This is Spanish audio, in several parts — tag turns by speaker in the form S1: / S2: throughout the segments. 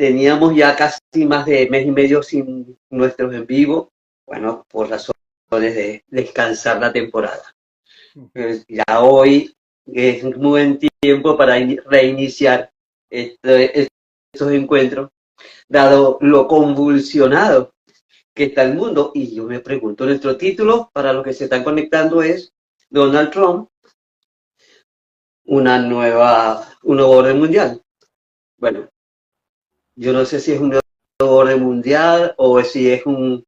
S1: teníamos ya casi más de mes y medio sin nuestros en vivo, bueno, por razones de descansar la temporada. Pues ya hoy es un buen tiempo para reiniciar estos encuentros, dado lo convulsionado que está el mundo. Y yo me pregunto, nuestro título, para los que se están conectando, es Donald Trump, un nuevo orden mundial. Bueno, yo no sé si es un nuevo orden mundial o si es un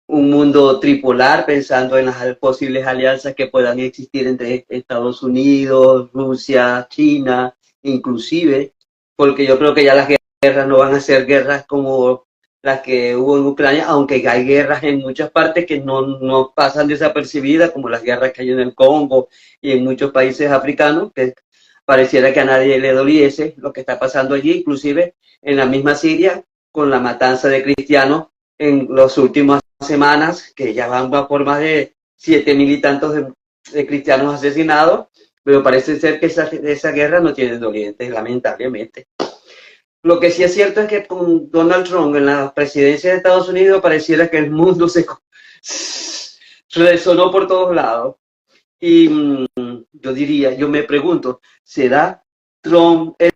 S1: mundo tripolar, pensando en las posibles alianzas que puedan existir entre Estados Unidos, Rusia, China, inclusive, porque yo creo que ya las guerras no van a ser guerras como las que hubo en Ucrania, aunque hay guerras en muchas partes que no pasan desapercibidas, como las guerras que hay en el Congo y en muchos países africanos, que pareciera que a nadie le doliese lo que está pasando allí, inclusive en la misma Siria, con la matanza de cristianos en las últimas semanas, que ya van por más de 7.000 y tantos de cristianos asesinados, pero parece ser que esa guerra no tiene dolientes, lamentablemente. Lo que sí es cierto es que con Donald Trump en la presidencia de Estados Unidos pareciera que el mundo se resonó por todos lados. Y yo me pregunto, ¿será Trump el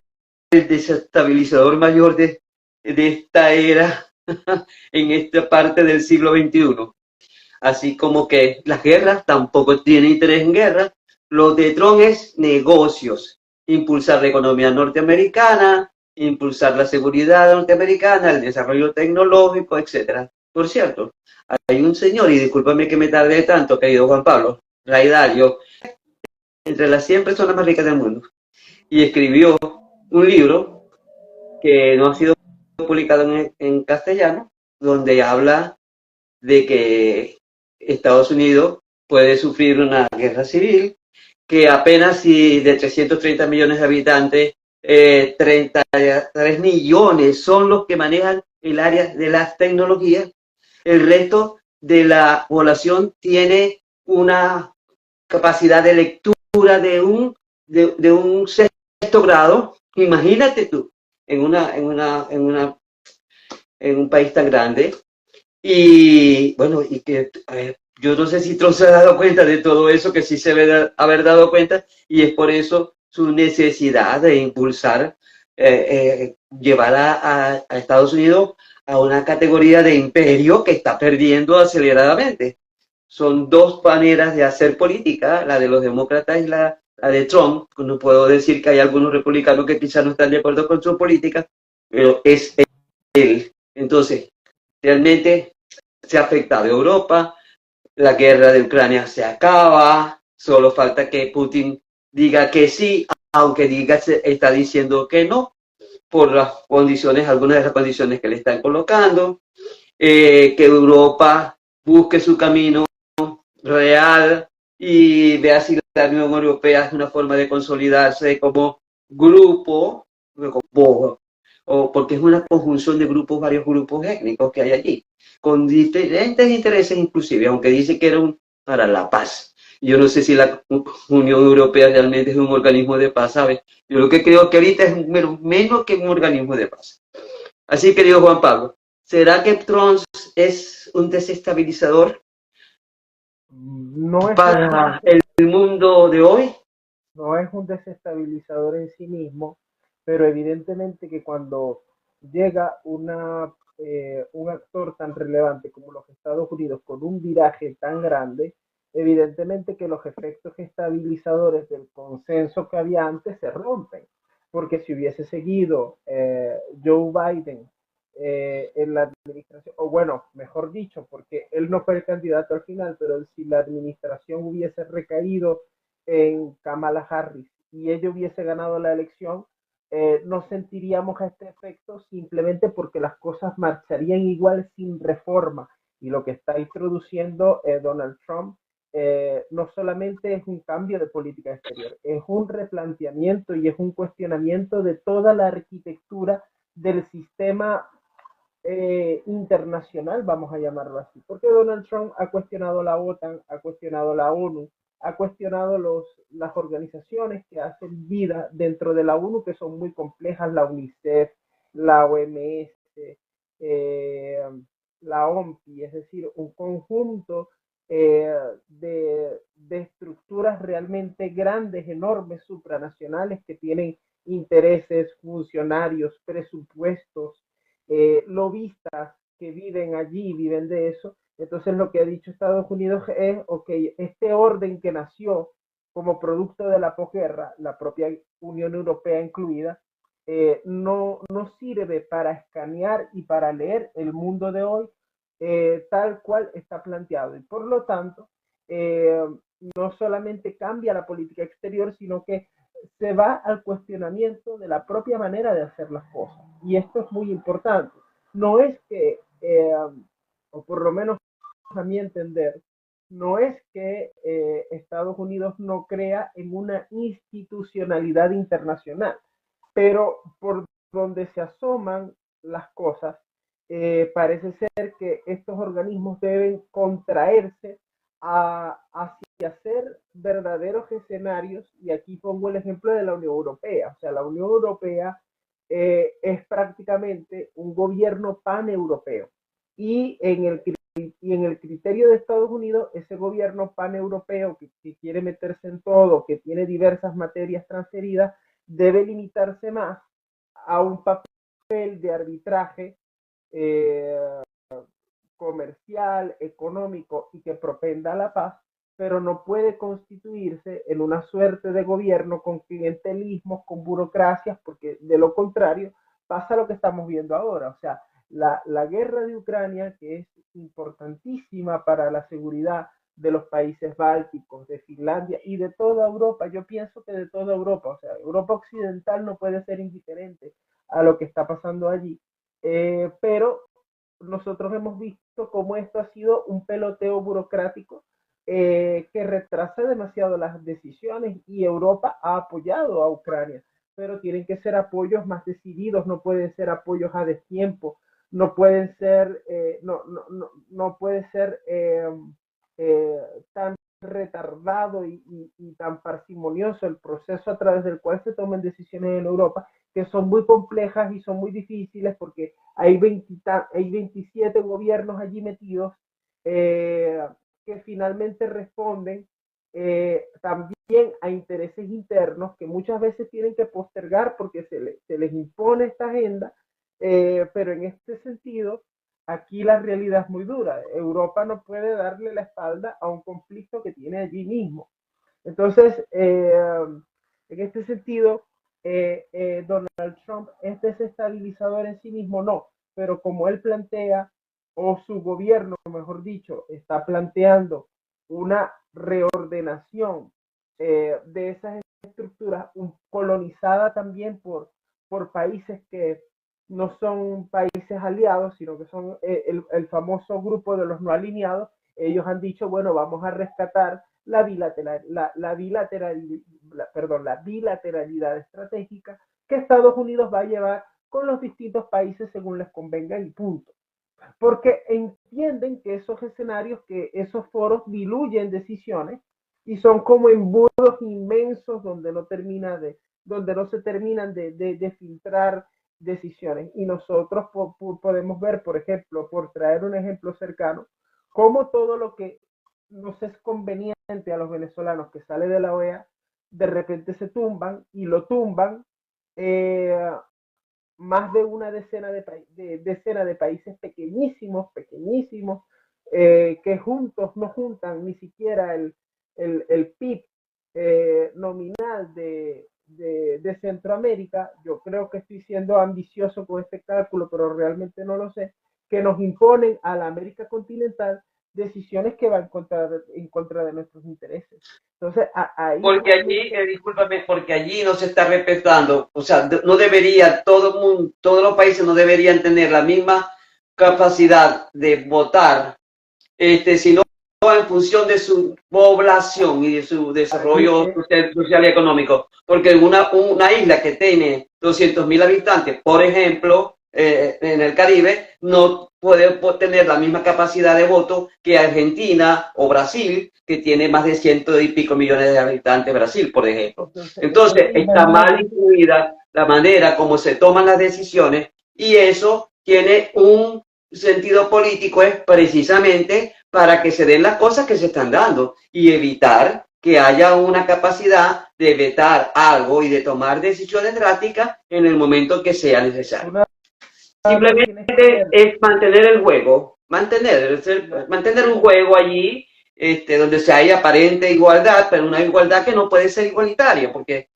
S1: desestabilizador mayor de esta era en esta parte del siglo XXI? Así como que las guerras tampoco tienen interés en guerra. Lo de Trump es negocios, impulsar la economía norteamericana, impulsar la seguridad norteamericana, el desarrollo tecnológico, etcétera. Por cierto, hay un señor, y discúlpame que me tarde tanto, querido Juan Pablo, Ray Dalio, entre las 100 personas más ricas del mundo, y escribió un libro que no ha sido publicado en castellano, donde habla de que Estados Unidos puede sufrir una guerra civil, que apenas si de 330 millones de habitantes, 33 millones son los que manejan el área de las tecnologías. El resto de la población tiene una capacidad de lectura de un sexto grado. Imagínate tú, en un país tan grande. Y bueno, y que yo no sé si Trump se ha dado cuenta de todo eso, que sí se debe haber dado cuenta, y es por eso su necesidad de impulsar, llevar a Estados Unidos a una categoría de imperio que está perdiendo aceleradamente. Son dos maneras de hacer política, la de los demócratas y la de Trump. No puedo decir que hay algunos republicanos que quizás no están de acuerdo con su política, pero es él. Entonces, realmente se ha afectado a Europa, la guerra de Ucrania se acaba, solo falta que Putin diga que sí, aunque está diciendo que no, por las condiciones, algunas de las condiciones que le están colocando, que Europa busque su camino real y vea si la Unión Europea es una forma de consolidarse como grupo, o porque es una conjunción de grupos, varios grupos étnicos que hay allí, con diferentes intereses inclusive, aunque dice que era para la paz. Yo no sé si la Unión Europea realmente es un organismo de paz, ¿sabes? Yo lo que creo que ahorita es menos que un organismo de paz. Así, querido Juan Pablo, ¿será que Trump es un desestabilizador
S2: No es
S1: para
S2: totalmente,
S1: el mundo de hoy?
S2: no es un desestabilizador en sí mismo, pero evidentemente que cuando llega un actor tan relevante como los Estados Unidos con un viraje tan grande, evidentemente que los efectos estabilizadores del consenso que había antes se rompen, porque si hubiese seguido Joe Biden en la administración, o bueno, mejor dicho, porque él no fue el candidato al final, pero si la administración hubiese recaído en Kamala Harris y ella hubiese ganado la elección, no sentiríamos este efecto simplemente porque las cosas marcharían igual sin reforma. Y lo que está introduciendo Donald Trump no solamente es un cambio de política exterior, es un replanteamiento y es un cuestionamiento de toda la arquitectura del sistema internacional, vamos a llamarlo así, porque Donald Trump ha cuestionado la OTAN, ha cuestionado la ONU, ha cuestionado las organizaciones que hacen vida dentro de la ONU, que son muy complejas, la UNICEF la OMS, eh, la OMPI, es decir, un conjunto de estructuras realmente grandes, enormes, supranacionales que tienen intereses, funcionarios, presupuestos, lobistas que viven allí, viven de eso. Entonces lo que ha dicho Estados Unidos es, ok, este orden que nació como producto de la posguerra, la propia Unión Europea incluida, no sirve para escanear y para leer el mundo de hoy tal cual está planteado. Y por lo tanto, eh, no solamente cambia la política exterior, sino que se va al cuestionamiento de la propia manera de hacer las cosas. Y esto es muy importante. No es que, o por lo menos a mi entender, no es que Estados Unidos no crea en una institucionalidad internacional, pero por donde se asoman las cosas, parece ser que estos organismos deben contraerse hacia ser verdaderos escenarios, y aquí pongo el ejemplo de la Unión Europea. O sea, la Unión Europea es prácticamente un gobierno paneuropeo, y en el criterio de Estados Unidos, ese gobierno paneuropeo que quiere meterse en todo, que tiene diversas materias transferidas, debe limitarse más a un papel de arbitraje eh, comercial, económico y que propenda a la paz, pero no puede constituirse en una suerte de gobierno con clientelismos, con burocracias, porque de lo contrario pasa lo que estamos viendo ahora. O sea, la guerra de Ucrania, que es importantísima para la seguridad de los países bálticos, de Finlandia y de toda Europa. Yo pienso que de toda Europa, o sea, Europa occidental no puede ser indiferente a lo que está pasando allí, pero nosotros hemos visto cómo esto ha sido un peloteo burocrático que retrasa demasiado las decisiones, y Europa ha apoyado a Ucrania, pero tienen que ser apoyos más decididos, no pueden ser apoyos a destiempo, no pueden ser, no puede ser eh, tan retardado y tan parsimonioso el proceso a través del cual se tomen decisiones en Europa, que son muy complejas y son muy difíciles porque hay 27 gobiernos allí metidos que finalmente responden también a intereses internos que muchas veces tienen que postergar porque se les impone esta agenda, pero en este sentido, aquí la realidad es muy dura. Europa no puede darle la espalda a un conflicto que tiene allí mismo. Entonces, en este sentido, Donald Trump es desestabilizador en sí mismo, no, pero como él plantea, o su gobierno, mejor dicho, está planteando una reordenación de esas estructuras, colonizada también por países que no son países aliados, sino que son el famoso grupo de los no alineados. Ellos han dicho, bueno, vamos a rescatar la bilateralidad estratégica que Estados Unidos va a llevar con los distintos países según les convenga y punto. Porque entienden que esos escenarios, que esos foros diluyen decisiones y son como embudos inmensos donde no se terminan de filtrar decisiones. Y nosotros podemos ver, por ejemplo, por traer un ejemplo cercano, cómo todo lo que nos es conveniente a los venezolanos que sale de la OEA, de repente se tumban y lo tumban más de una decena de países pequeñísimos, pequeñísimos, que juntos no juntan ni siquiera el PIB nominal de Centroamérica. Yo creo que estoy siendo ambicioso con este cálculo, pero realmente no lo sé, que nos imponen a la América continental decisiones que van en contra de nuestros intereses. Entonces, ahí
S1: Porque allí,
S2: realmente...
S1: discúlpame, porque allí no se está respetando, o sea, no debería, todo mundo, todos los países no deberían tener la misma capacidad de votar, sino en función de su población y de su
S2: Aquí,
S1: desarrollo social y económico. Porque una isla que tiene 200.000 habitantes, por ejemplo, en el Caribe, no puede tener la misma capacidad de voto que Argentina o Brasil, que tiene más de 100 y pico millones de habitantes, Brasil, por ejemplo.
S2: entonces
S1: Entonces, está mal
S2: imagínate.
S1: incluida la manera como se toman las decisiones Y eso tiene un sentido político, es precisamente para que se den las cosas que se están dando y evitar que haya una capacidad de vetar algo y de tomar decisiones drásticas en el momento que sea necesario.
S2: Una vez
S1: Simplemente
S2: tienes que ver,
S1: es mantener el juego, mantener un juego allí donde se haya aparente igualdad, pero una igualdad que no puede ser igualitaria, porque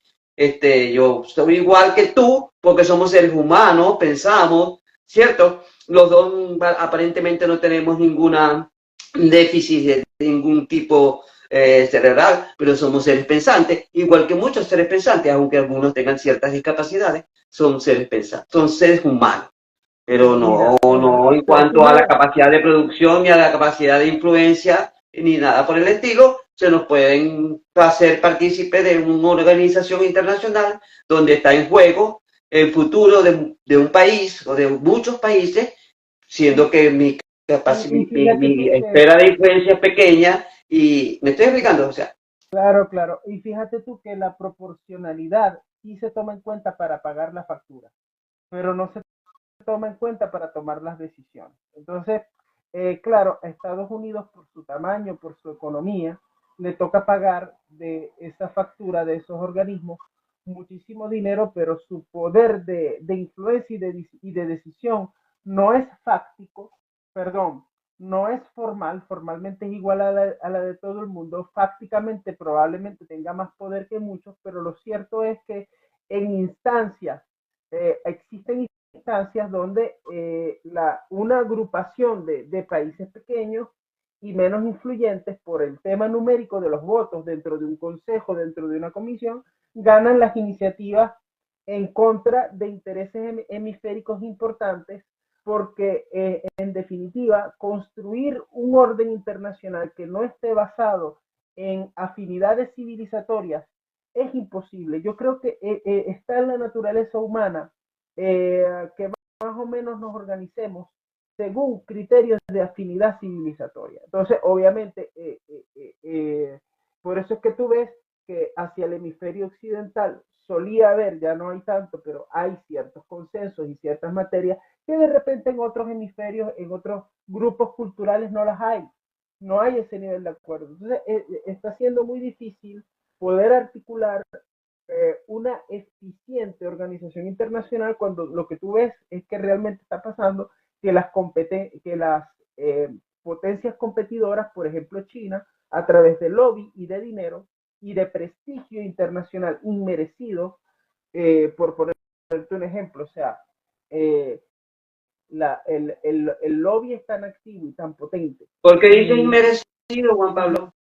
S1: yo soy igual que tú, porque somos seres humanos, pensamos, ¿cierto? Los dos aparentemente no tenemos ninguna déficit de ningún tipo cerebral, pero somos seres pensantes, igual que muchos seres pensantes, aunque algunos tengan ciertas discapacidades, son seres pensantes, son seres humanos, pero no,
S2: mira,
S1: no en cuanto a la capacidad de producción ni a la capacidad de influencia ni nada por el estilo, se nos pueden hacer partícipe de una organización internacional donde está en juego el futuro de un país o de muchos países, siendo que
S2: y fíjate
S1: mi
S2: tú que,
S1: esfera de influencia es pequeña y me estoy explicando, o sea,
S2: claro, claro, y fíjate tú que la proporcionalidad sí se toma en cuenta para pagar la factura, pero no se toma en cuenta para tomar las decisiones. Entonces, claro, a Estados Unidos, por su tamaño, por su economía, le toca pagar de esa factura de esos organismos muchísimo dinero, pero su poder de influencia y de decisión no es fáctico, perdón, no es formal, formalmente es igual a la de todo el mundo, fácticamente probablemente tenga más poder que muchos, pero lo cierto es que en instancias, existen instancias donde una agrupación de países pequeños y menos influyentes por el tema numérico de los votos dentro de un consejo, dentro de una comisión, ganan las iniciativas en contra de intereses hemisféricos importantes porque en definitiva construir un orden internacional que no esté basado en afinidades civilizatorias es imposible. Yo creo que está en la naturaleza humana que más o menos nos organicemos según criterios de afinidad civilizatoria. Entonces, obviamente, por eso es que tú ves que hacia el hemisferio occidental solía haber, ya no hay tanto, pero hay ciertos consensos y ciertas materias que de repente en otros hemisferios, en otros grupos culturales no las hay. No hay ese nivel de acuerdo. Entonces, está siendo muy difícil poder articular una eficiente organización internacional cuando lo que tú ves es que realmente está pasando que las potencias competidoras, por ejemplo China, a través de lobby y de dinero y de prestigio internacional inmerecido, por ponerte un ejemplo, o sea, eh, el lobby es tan activo y tan potente
S1: ¿por qué dices
S2: y
S1: inmerecido, Juan Pablo?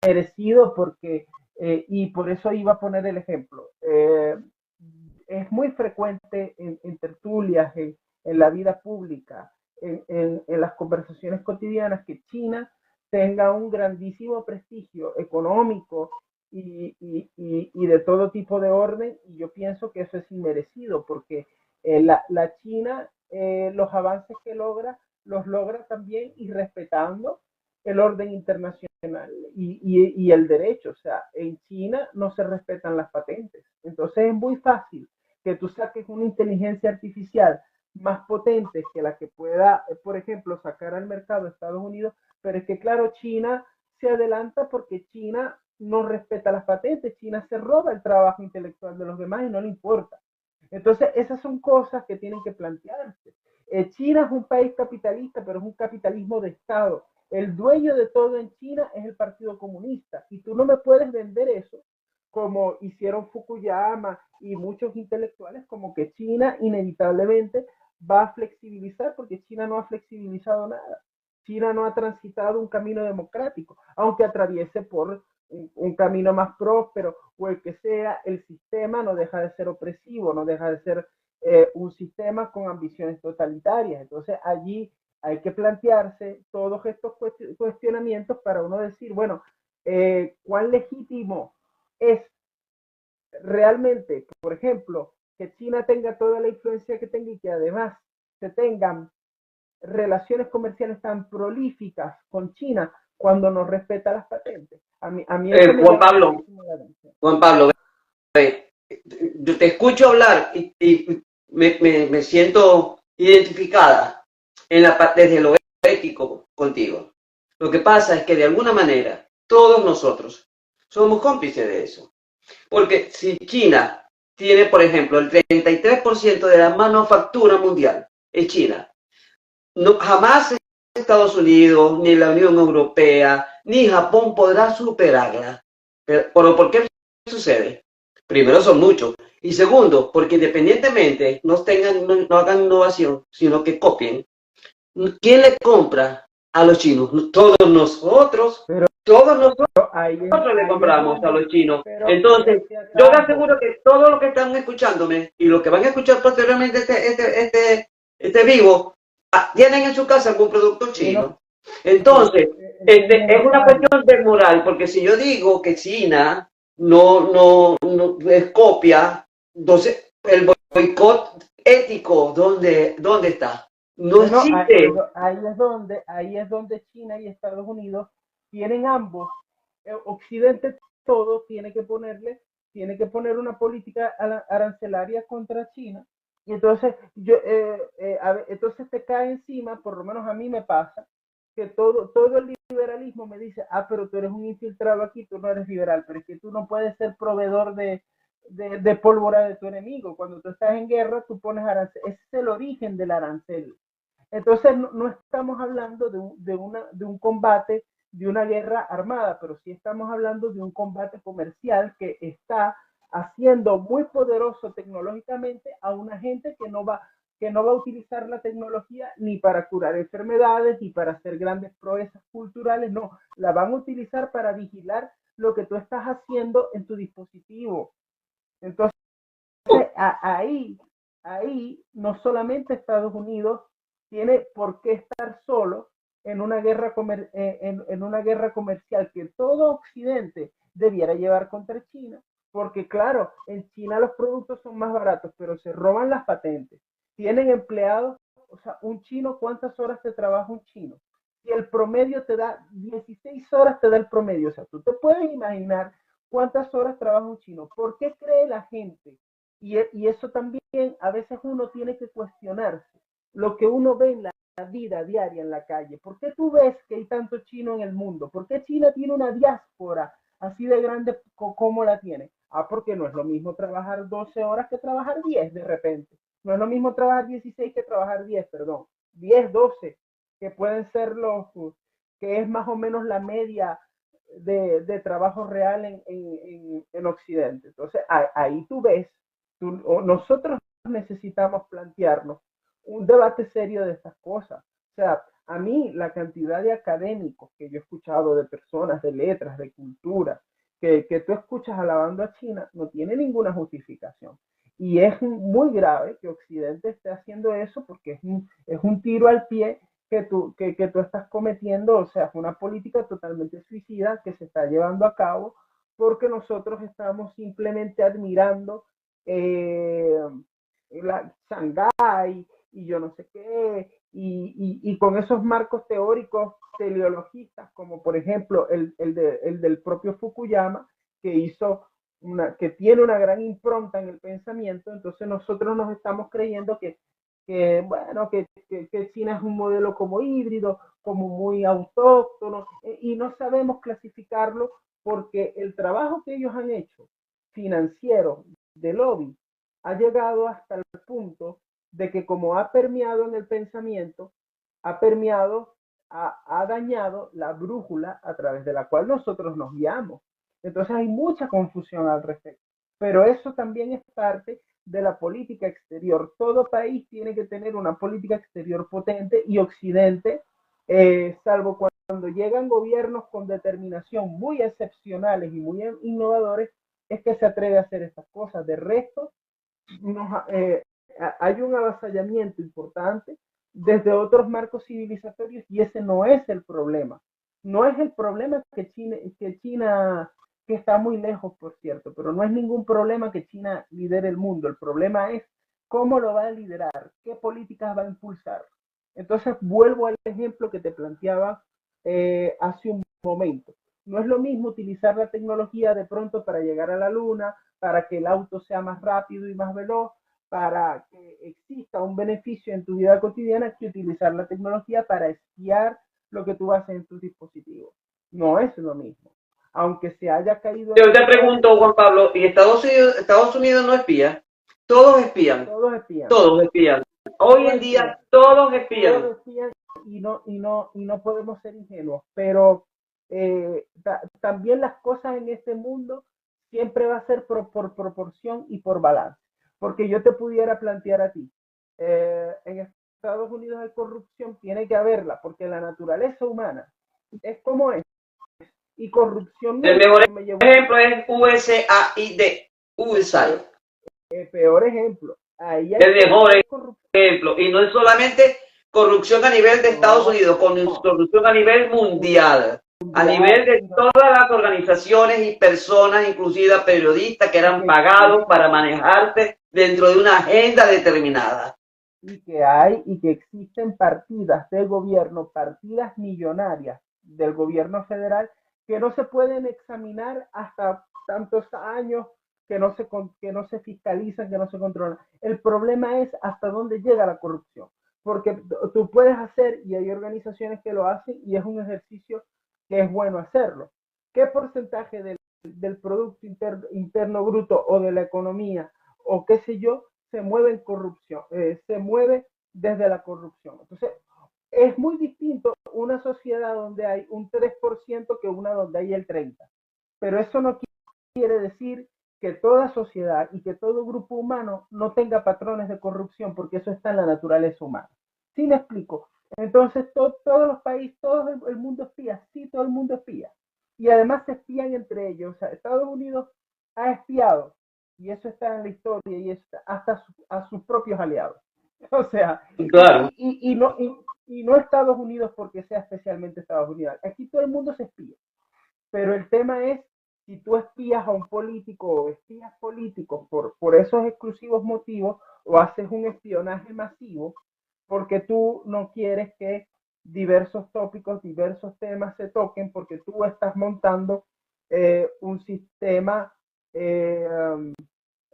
S2: merecido porque, y por eso iba a poner el ejemplo, es muy frecuente en tertulias, en, la vida pública, en las conversaciones cotidianas, que China tenga un grandísimo prestigio económico y de todo tipo de orden, y yo pienso que eso es inmerecido, porque la China, los avances que logra, los logra también y respetando el orden internacional y el derecho. O sea, en China no se respetan las patentes. Entonces es muy fácil que tú saques una inteligencia artificial más potente que la que pueda, por ejemplo, sacar al mercado Estados Unidos, pero es que, claro, China se adelanta porque China no respeta las patentes, China se roba el trabajo intelectual de los demás y no le importa. Entonces, esas son cosas que tienen que plantearse. China es un país capitalista, pero es un capitalismo de Estado. El dueño de todo en China es el Partido Comunista y tú no me puedes vender eso como hicieron Fukuyama y muchos intelectuales, como que China inevitablemente va a flexibilizar, porque China no ha flexibilizado nada. China no ha transitado un camino democrático, aunque atraviese por un camino más próspero o el que sea, el sistema no deja de ser opresivo, no deja de ser un sistema con ambiciones totalitarias. Entonces allí hay que plantearse todos estos cuestionamientos para uno decir, bueno, ¿cuán legítimo es realmente, por ejemplo, que China tenga toda la influencia que tenga y que además se tengan relaciones comerciales tan prolíficas con China cuando no respeta las patentes? A mí eso me
S1: Juan
S2: llama
S1: Pablo,
S2: muchísimo la atención.
S1: Juan Pablo, yo te escucho hablar y me siento identificada desde lo ético contigo. Lo que pasa es que de alguna manera todos nosotros somos cómplices de eso. Porque si China tiene, por ejemplo, el 33% de la manufactura mundial, es China. No, jamás Estados Unidos, ni la Unión Europea, ni Japón podrá superarla. Pero ¿por qué sucede? Primero, son muchos. Y segundo, porque independientemente no hagan innovación, sino que copien. ¿Quién le compra a los chinos?
S2: Pero
S1: Todos nosotros le
S2: ahí es
S1: compramos a
S2: donde,
S1: los chinos.
S2: pero
S1: Entonces,
S2: si
S1: yo les
S2: acaso,
S1: aseguro que todos los que están escuchándome y los que van a escuchar posteriormente este vivo, tienen en su casa algún producto
S2: sí, no,
S1: chino. Entonces,
S2: es
S1: es una
S2: innecesario.
S1: cuestión de moral, porque si yo digo que China no es copia, entonces el boicot ético, ¿dónde está? No
S2: Bueno,
S1: existe.
S2: ahí es donde China y Estados Unidos tienen ambos. Occidente todo tiene que poner una política arancelaria contra China. Y entonces, entonces te cae encima, por lo menos a mí me pasa, que todo el liberalismo me dice, pero tú eres un infiltrado aquí, tú no eres liberal, pero es que tú no puedes ser proveedor de pólvora de tu enemigo. Cuando tú estás en guerra, tú pones arancel. Ese es el origen del arancel. Entonces no estamos hablando de un combate, de una guerra armada, pero sí estamos hablando de un combate comercial que está haciendo muy poderoso tecnológicamente a una gente que no va a utilizar la tecnología ni para curar enfermedades, ni para hacer grandes proezas culturales, no, la van a utilizar para vigilar lo que tú estás haciendo en tu dispositivo. Entonces, ahí, ahí no solamente Estados Unidos tiene por qué estar solo en una en una guerra comercial que todo Occidente debiera llevar contra China, porque claro, en China los productos son más baratos, pero se roban las patentes. Tienen empleados, o sea, un chino, ¿cuántas horas te trabaja un chino? Si el promedio te da 16 horas, te da el promedio. O sea, tú te puedes imaginar cuántas horas trabaja un chino. ¿Por qué cree la gente? Y eso también a veces uno tiene que cuestionarse lo que uno ve en la vida diaria en la calle. ¿Por qué tú ves que hay tanto chino en el mundo? ¿Por qué China tiene una diáspora así de grande como la tiene? Porque no es lo mismo trabajar 12 horas que trabajar 10 de repente. No es lo mismo trabajar 16 que trabajar 10, perdón. 10, 12, que pueden ser que es más o menos la media de trabajo real en Occidente. Entonces, ahí tú ves nosotros necesitamos plantearnos un debate serio de estas cosas. O sea, a mí la cantidad de académicos que yo he escuchado, de personas, de letras, de cultura, que tú escuchas alabando a China, no tiene ninguna justificación. Y es muy grave que Occidente esté haciendo eso porque es un tiro al pie que tú estás cometiendo, o sea, es una política totalmente suicida que se está llevando a cabo porque nosotros estamos simplemente admirando eh, la Shanghái y yo no sé qué, y con esos marcos teóricos teleologistas, como por ejemplo el del propio Fukuyama, que que tiene una gran impronta en el pensamiento, entonces nosotros nos estamos creyendo bueno, que China es un modelo como híbrido, como muy autóctono, y no sabemos clasificarlo porque el trabajo que ellos han hecho financiero de lobby ha llegado hasta el punto de que como ha permeado en el pensamiento, ha permeado, ha dañado la brújula a través de la cual nosotros nos guiamos. Entonces hay mucha confusión al respecto. Pero eso también es parte de la política exterior. Todo país tiene que tener una política exterior potente y Occidente, salvo cuando llegan gobiernos con determinación muy excepcionales y muy innovadores, es que se atreve a hacer estas cosas. De resto, nos, hay un avasallamiento importante desde otros marcos civilizatorios y ese no es el problema. No es el problema que está muy lejos, por cierto, pero no es ningún problema que China lidere el mundo. El problema es cómo lo va a liderar, qué políticas va a impulsar. Entonces, vuelvo al ejemplo que te planteaba hace un momento. No es lo mismo utilizar la tecnología de pronto para llegar a la luna, para que el auto sea más rápido y más veloz, para que exista un beneficio en tu vida cotidiana que utilizar la tecnología para espiar lo que tú haces en tus dispositivos. No es lo mismo. Aunque se haya caído
S1: Yo
S2: en
S1: te
S2: errores,
S1: pregunto, Juan Pablo, ¿y Estados Unidos no espía? Todos espían,
S2: todos espían,
S1: todos espían. Hoy
S2: todos
S1: en
S2: espían,
S1: día todos espían.
S2: todos espían y no podemos ser ingenuos, pero también las cosas en este mundo siempre va a ser por proporción y por balance. Porque yo te pudiera plantear a ti, en Estados Unidos hay corrupción, tiene que haberla, porque la naturaleza humana es como es, y corrupción no
S1: El
S2: es,
S1: mejor
S2: no me llevo
S1: ejemplo es USAID, USAID.
S2: peor ejemplo. Ahí hay
S1: El mejor
S2: corrupción.
S1: ejemplo. Y no es solamente corrupción a nivel de Estados
S2: No,
S1: Unidos,
S2: no,
S1: corrupción a nivel mundial. A nivel
S2: mundial,
S1: de todas las organizaciones y personas, inclusive periodistas, que eran pagados para manejarse dentro de una agenda determinada.
S2: y que existen partidas del gobierno, partidas millonarias del gobierno federal que no se pueden examinar hasta tantos años que no se fiscalizan, que no se controlan. El problema es hasta dónde llega la corrupción, porque tú puedes hacer, y hay organizaciones que lo hacen, y es un ejercicio que es bueno hacerlo. ¿Qué porcentaje del Producto Interno Bruto o de la economía o qué sé yo se mueve en corrupción, se mueve desde la corrupción? Entonces, es muy distinto una sociedad donde hay un 3% que una donde hay el 30%. Pero eso no quiere decir que toda sociedad y que todo grupo humano no tenga patrones de corrupción, porque eso está en la naturaleza humana. ¿Sí me explico? Entonces, todos los países, todo el mundo espía, sí, todo el mundo espía. Y además se espían entre ellos. O sea, Estados Unidos ha espiado, y eso está en la historia, y está hasta a sus propios aliados. O sea,
S1: Claro.
S2: y no Estados Unidos porque sea especialmente Estados Unidos. Aquí todo el mundo se espía. Pero el tema es si tú espías a un político o espías políticos por esos exclusivos motivos o haces un espionaje masivo porque tú no quieres que diversos tópicos, diversos temas se toquen porque tú estás montando un sistema eh,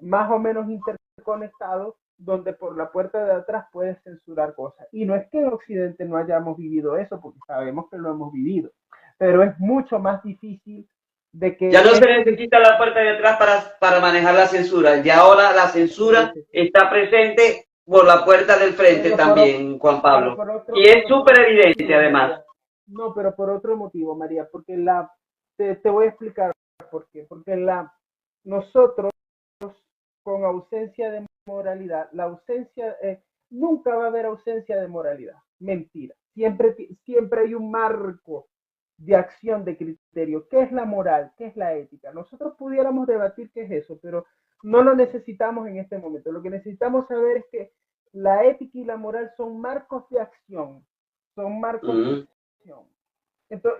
S2: más o menos interconectado donde por la puerta de atrás puedes censurar cosas. Y no es que en Occidente no hayamos vivido eso, porque sabemos que lo hemos vivido, pero es mucho más difícil de
S1: Ya
S2: que
S1: no se
S2: este
S1: necesita la puerta de atrás para manejar la censura. Ya ahora la
S2: se
S1: censura
S2: necesita.
S1: está presente por la puerta del frente
S2: Pero
S1: también, Juan
S2: pero
S1: Pablo. Y es
S2: por
S1: súper
S2: otro
S1: evidente
S2: motivo,
S1: además.
S2: María. No, pero por otro motivo, María, porque te voy a explicar por qué. Porque nosotros con ausencia de moralidad, nunca va a haber ausencia de moralidad. Mentira. Siempre hay un marco de acción, de criterio. ¿Qué es la moral? ¿Qué es la ética? Nosotros pudiéramos debatir qué es eso, pero no lo necesitamos en este momento. Lo que necesitamos saber es que la ética y la moral son marcos de acción, son marcos de acción. Entonces,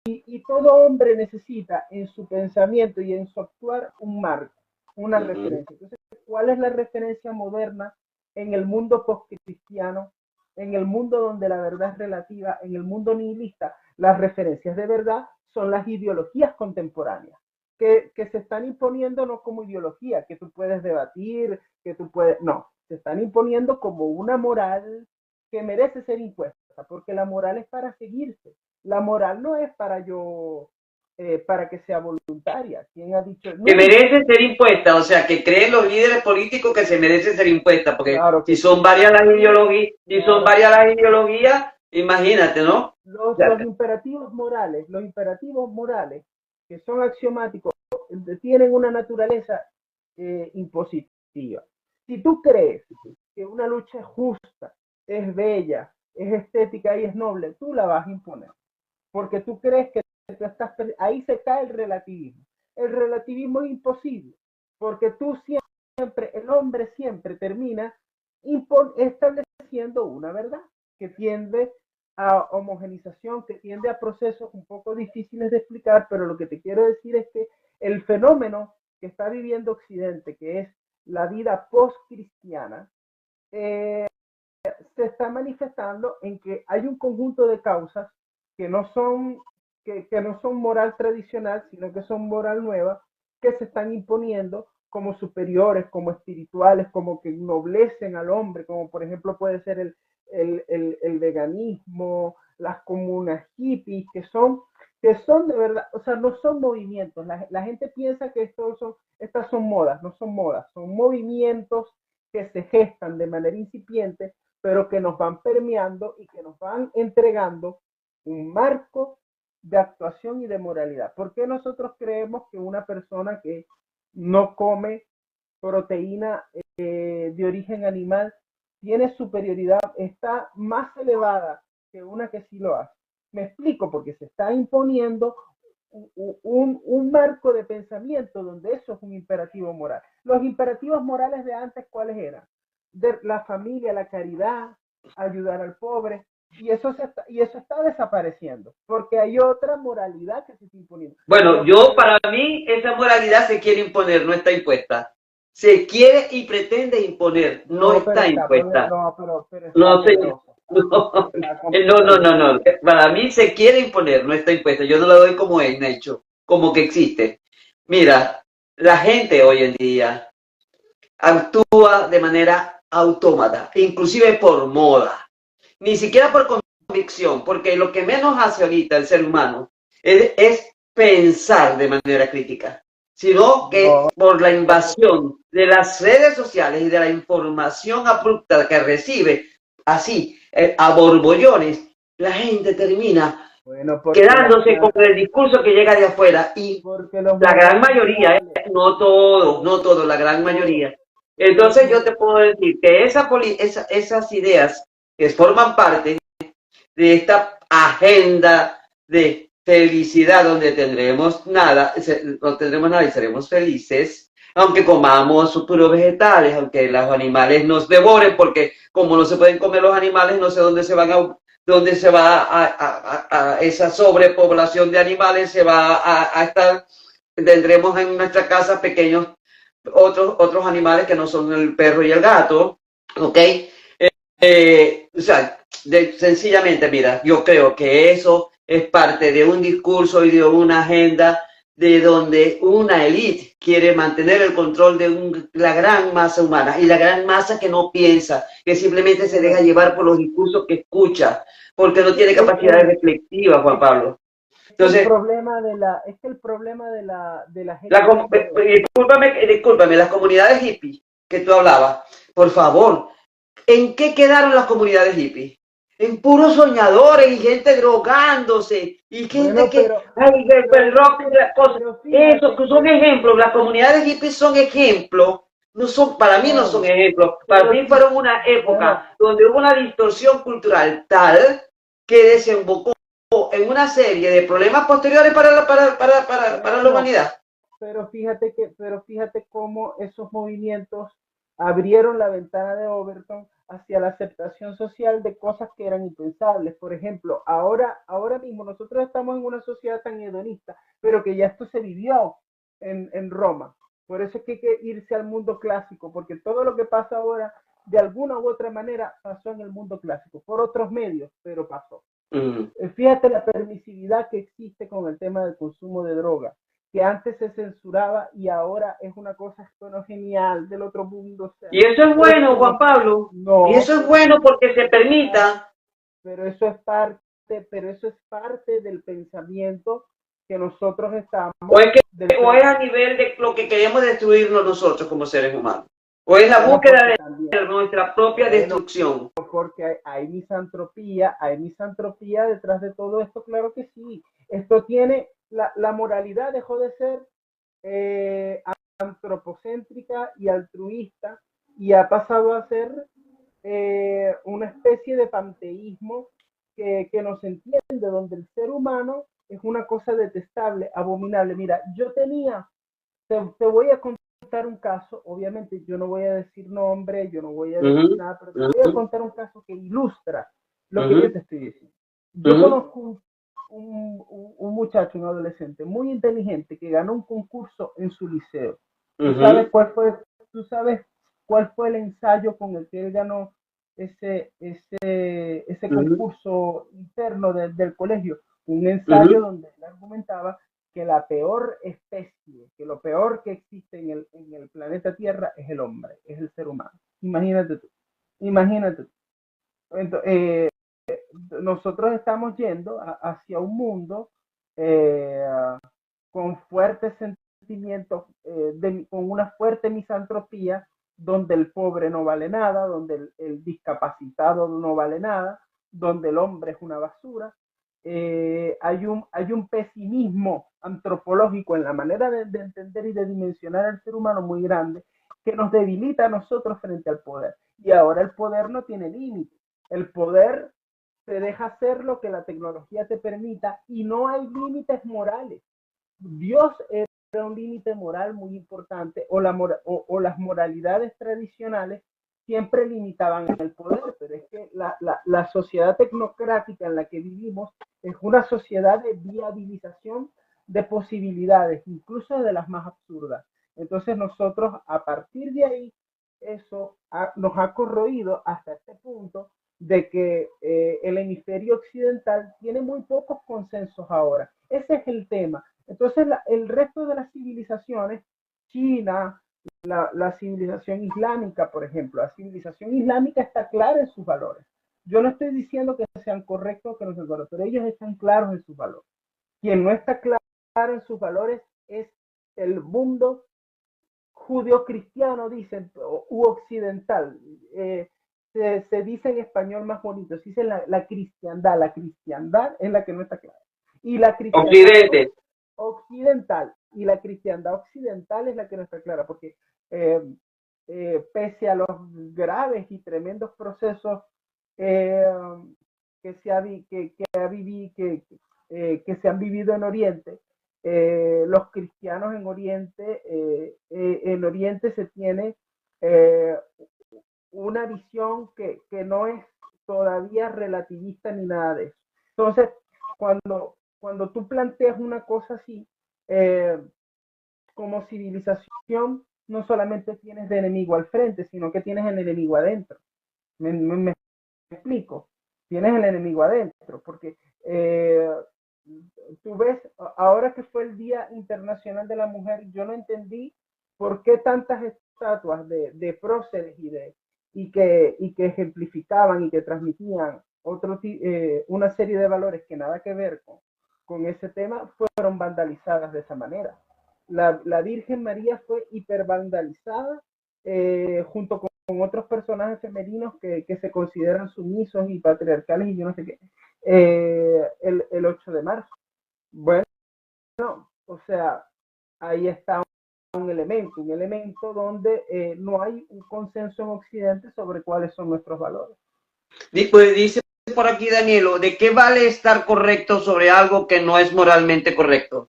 S2: y todo hombre necesita en su pensamiento y en su actuar un marco, una referencia. Entonces, ¿cuál es la referencia moderna en el mundo postcristiano, en el mundo donde la verdad es relativa, en el mundo nihilista? Las referencias de verdad son las ideologías contemporáneas, que se están imponiendo no como ideología, que tú puedes debatir, que tú puedes, no, se están imponiendo como una moral que merece ser impuesta, porque la moral es para seguirse. La moral no es para que sea voluntaria. ¿Quién ha dicho?
S1: Que
S2: Nunca.
S1: merece ser impuesta, o sea, que creen los líderes políticos que se merece ser impuesta, porque
S2: Claro
S1: si
S2: que
S1: son
S2: sí.
S1: varias las ideologías, si son
S2: Claro.
S1: varias las ideologías, imagínate, ¿no?
S2: Los imperativos morales que son axiomáticos, tienen una naturaleza impositiva. Si tú crees que una lucha es justa, es bella, es estética y es noble, tú la vas a imponer. Porque tú crees que tú estás, ahí se cae el relativismo. El relativismo es imposible, porque tú siempre, el hombre siempre termina estableciendo una verdad que tiende a homogenización, que tiende a procesos un poco difíciles de explicar, pero lo que te quiero decir es que el fenómeno que está viviendo Occidente, que es la vida post-cristiana, se está manifestando en que hay un conjunto de causas que no son, que no son moral tradicional, sino que son moral nueva, que se están imponiendo como superiores, como espirituales, como que ennoblecen al hombre, como por ejemplo puede ser el veganismo, las comunas hippies, que son de verdad, o sea, no son movimientos. La gente piensa que estas son modas, no son modas, son movimientos que se gestan de manera incipiente, pero que nos van permeando y que nos van entregando un marco de actuación y de moralidad. ¿Por qué nosotros creemos que una persona que no come proteína de origen animal tiene superioridad, está más elevada que una que sí lo hace? Me explico, porque se está imponiendo un marco de pensamiento donde eso es un imperativo moral. Los imperativos morales de antes, ¿cuáles eran? De la familia, la caridad, ayudar al pobre, y eso está desapareciendo, porque hay otra moralidad que se está imponiendo.
S1: Bueno, para mí, esa moralidad se quiere imponer, no está impuesta. Se quiere y pretende imponer, no
S2: No, pero
S1: está
S2: está
S1: impuesta.
S2: no, pero está
S1: No sé,
S2: poderosa.
S1: no,
S2: Está
S1: no. Para mí se quiere imponer, no está impuesta. Yo no la doy como es, Nacho, como que existe. Mira, la gente hoy en día actúa de manera autómata, inclusive por moda, ni siquiera por convicción, porque lo que menos hace ahorita el ser humano es pensar de manera crítica, sino que
S2: no,
S1: por la invasión de las redes sociales y de la información abrupta que recibe, así, a borbollones, la gente termina
S2: bueno, porque
S1: quedándose con el discurso que llega de afuera y
S2: porque los
S1: la gran
S2: modelos
S1: mayoría,
S2: sociales,
S1: no todo, la gran
S2: todo,
S1: mayoría. Entonces yo
S2: los,
S1: te puedo decir que esas ideas que forman parte de esta agenda de felicidad donde tendremos nada, no tendremos nada y seremos felices, aunque comamos puros vegetales, aunque los animales nos devoren, porque como no se pueden comer los animales, no sé dónde se va a esa sobrepoblación de animales, se va a estar, tendremos en nuestra casa pequeños otros animales que no son el perro y el gato, ¿ok? O sea, sencillamente, mira, yo creo que eso es parte de un discurso y de una agenda de donde una élite quiere mantener el control de la gran masa humana y la gran masa que no piensa, que simplemente se deja
S2: bueno,
S1: llevar por los discursos que escucha, porque no tiene
S2: es
S1: capacidad
S2: que,
S1: reflexiva, Juan
S2: es,
S1: Pablo.
S2: es que el
S1: Entonces,
S2: problema es que el problema de la gente joven,
S1: discúlpame, las comunidades hippies que tú hablabas, por favor, ¿en qué quedaron las comunidades hippies? En puros soñadores y gente drogándose y gente
S2: bueno,
S1: que, ay, el rock y la cosa.
S2: pero
S1: Esos
S2: fíjate
S1: que son
S2: que,
S1: ejemplos, las comunidades hippies son ejemplos, no son, para mí no son
S2: no,
S1: ejemplos, para
S2: pero
S1: mí
S2: sí,
S1: fueron una
S2: bueno,
S1: época donde hubo una distorsión cultural tal que desembocó en una serie de problemas posteriores para la
S2: bueno,
S1: humanidad.
S2: pero fíjate cómo esos movimientos abrieron la ventana de Overton hacia la aceptación social de cosas que eran impensables. Por ejemplo, ahora mismo nosotros estamos en una sociedad tan hedonista, pero que ya esto se vivió en Roma. Por eso es que hay que irse al mundo clásico, porque todo lo que pasa ahora, de alguna u otra manera, pasó en el mundo clásico, por otros medios, pero pasó.
S1: Mm.
S2: Fíjate la permisividad que existe con el tema del consumo de droga, que antes se censuraba y ahora es una cosa bueno, genial del otro mundo. O sea,
S1: Y eso es bueno, Juan
S2: eso
S1: Pablo. Y
S2: no,
S1: eso es bueno porque se
S2: parte,
S1: permita.
S2: pero eso es parte, pero eso es parte del pensamiento que nosotros
S1: O
S2: estamos
S1: es, o
S2: del
S1: es a nivel de lo que queremos destruirnos nosotros como seres humanos. O es la
S2: bueno,
S1: búsqueda
S2: porque
S1: de
S2: también,
S1: nuestra propia
S2: bueno,
S1: destrucción.
S2: porque hay misantropía detrás de todo esto, claro que sí. Esto tiene, la moralidad dejó de ser eh, antropocéntrica y altruista y ha pasado a ser una especie de panteísmo que nos entiende, donde el ser humano es una cosa detestable, abominable. Mira, te voy a contar un caso, obviamente yo no voy a decir nombre, yo no voy a
S1: Uh
S2: decir
S1: -huh,
S2: nada, pero te
S1: uh
S2: voy a
S1: -huh,
S2: contar un caso que ilustra lo que yo
S1: uh
S2: te estoy diciendo. Yo
S1: -huh,
S2: conozco un muchacho, un adolescente muy inteligente que ganó un concurso en su liceo.
S1: uh -huh,
S2: Tú sabes cuál fue el ensayo con el que él ganó ese
S1: uh -huh.
S2: concurso interno del colegio? Un ensayo
S1: Uh-huh.
S2: donde él argumentaba que la peor especie, que lo peor que existe en el planeta Tierra es el hombre, es el ser humano. Imagínate tú, imagínate tú. Entonces, nosotros estamos yendo hacia un mundo eh, con fuertes sentimientos, con una fuerte misantropía, donde el pobre no vale nada, donde el discapacitado no vale nada, donde el hombre es una basura. Hay un pesimismo antropológico en la manera de entender y de dimensionar al ser humano muy grande, que nos debilita a nosotros frente al poder. Y ahora el poder no tiene límite. El poder te deja hacer lo que la tecnología te permita y no hay límites morales. Dios era un límite moral muy importante, o las moralidades tradicionales siempre limitaban el poder, pero es que la sociedad tecnocrática en la que vivimos es una sociedad de viabilización de posibilidades, incluso de las más absurdas. Entonces nosotros, a partir de ahí, eso nos ha corroído hasta este punto de que el hemisferio occidental tiene muy pocos consensos ahora. Ese es el tema. Entonces, el resto de las civilizaciones, China, la civilización islámica, por ejemplo, la civilización islámica está clara en sus valores. Yo no estoy diciendo que sean correctos o que no sean correctos, pero ellos están claros en sus valores. Quien no está claro en sus valores es el mundo judío-cristiano, dicen, u occidental. Se dice en español más bonito, se dice la cristiandad. La cristiandad es la que no está clara. Y la cristiandad
S1: Occidente.
S2: occidental, y la cristiandad occidental es la que no está clara, porque eh, pese a los graves y tremendos procesos eh, que se han vivido en Oriente, los cristianos en Oriente se tiene eh, una visión que no es todavía relativista ni nada de eso. Entonces, cuando tú planteas una cosa así, eh, como civilización, no solamente tienes de enemigo al frente, sino que tienes el enemigo adentro. Me explico. Tienes el enemigo adentro, porque tú ves, ahora que fue el Día Internacional de la Mujer, yo no entendí por qué tantas estatuas de próceres y que ejemplificaban y que transmitían una serie de valores que nada que ver con ese tema, fueron vandalizadas de esa manera. La Virgen María fue hipervandalizada junto con otros personajes femeninos que se consideran sumisos y patriarcales y yo no sé qué, el 8 de marzo. Bueno, o sea, ahí está un elemento donde no hay un consenso en Occidente sobre cuáles son nuestros valores.
S1: Pues dice por aquí Danielo, ¿de qué vale estar correcto sobre algo que no es moralmente correcto?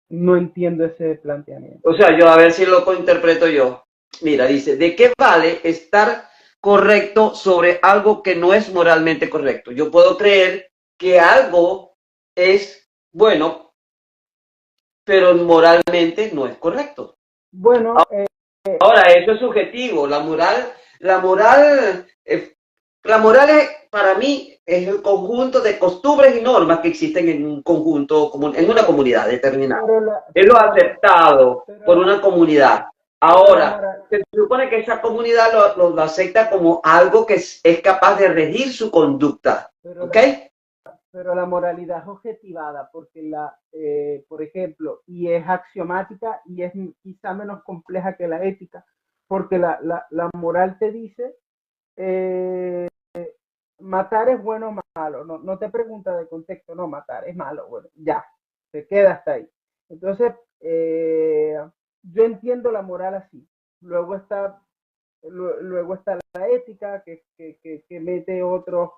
S2: No entiendo ese planteamiento.
S1: O sea, yo a ver si lo interpreto yo. Mira, dice, ¿de qué vale estar correcto sobre algo que no es moralmente correcto? Yo puedo creer que algo es bueno, pero moralmente no es correcto.
S2: Bueno,
S1: Ahora, eso es subjetivo. La moral es, para mí, es el conjunto de costumbres y normas que existen en un conjunto, en una comunidad determinada. Es lo aceptado por una comunidad. Ahora, se supone que esa comunidad lo acepta como algo que es capaz de regir su conducta. ¿Ok?
S2: Pero la moralidad es objetivada porque por ejemplo, y es axiomática y es quizá menos compleja que la ética, porque la moral te dice eh, matar es bueno o malo, no te pregunta de contexto, no, matar es malo, bueno, ya, se queda hasta ahí. Entonces, yo entiendo la moral así. Luego está, luego está la ética que mete otras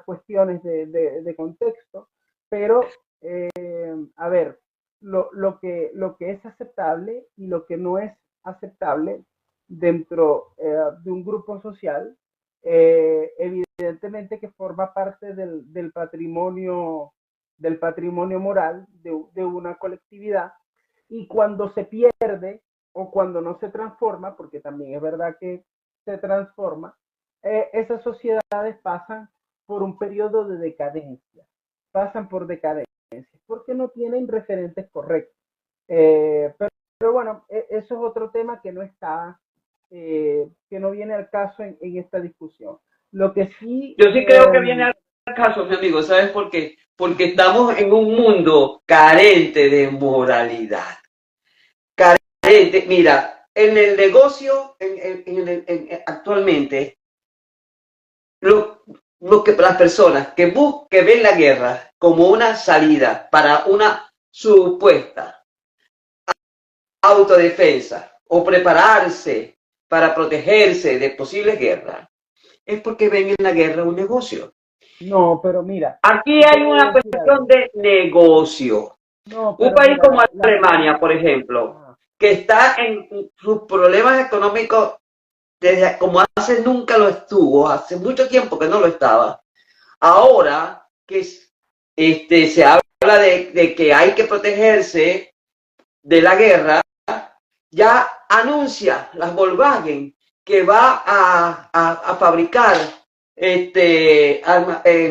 S2: cuestiones de contexto, pero a ver, lo que es aceptable y lo que no es aceptable dentro de un grupo social, evidentemente que forma parte del patrimonio moral de una colectividad, y cuando se pierde o cuando no se transforma, porque también es verdad que se transforma, esas sociedades pasan por un periodo de decadencia. pasan por decadencia, porque no tienen referentes correctos. Pero bueno, eso es otro tema que no está, que no viene al caso en esta discusión. Lo que sí,
S1: Yo sí creo que viene al caso, mi amigo, ¿sabes por qué? Porque estamos en un mundo carente de moralidad. Carente, mira, en el negocio, actualmente, lo que las personas que ven la guerra como una salida para una supuesta autodefensa o prepararse para protegerse de posibles guerras, es porque ven en la guerra un negocio.
S2: no, pero mira,
S1: Aquí
S2: yo te
S1: hay
S2: voy a
S1: una
S2: decir
S1: cuestión
S2: algo.
S1: de negocio.
S2: No,
S1: Un
S2: pero
S1: país
S2: mira,
S1: como Alemania, por ejemplo,
S2: ajá.
S1: que está en sus problemas económicos desde como hace nunca lo estuvo, hace mucho tiempo que no lo estaba. Ahora que se habla de que hay que protegerse de la guerra, ya anuncia las Volkswagen que va a fabricar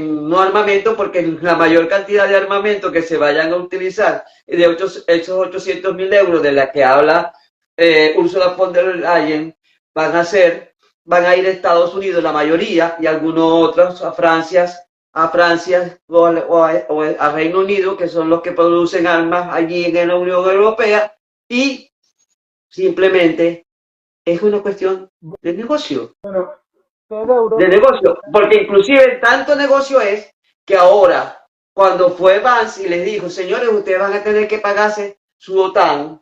S1: no armamento, porque la mayor cantidad de armamento que se vayan a utilizar, de esos 800.000 euros de la que habla Ursula von der Leyen, van a ir a Estados Unidos la mayoría y algunos otros a Francia o a Reino Unido, que son los que producen armas allí en la Unión Europea, y simplemente es una cuestión de negocio.
S2: Bueno, toda
S1: De
S2: Europa
S1: negocio, porque inclusive tanto negocio es que ahora, cuando fue Vance y les dijo, señores, ustedes van a tener que pagarse su OTAN,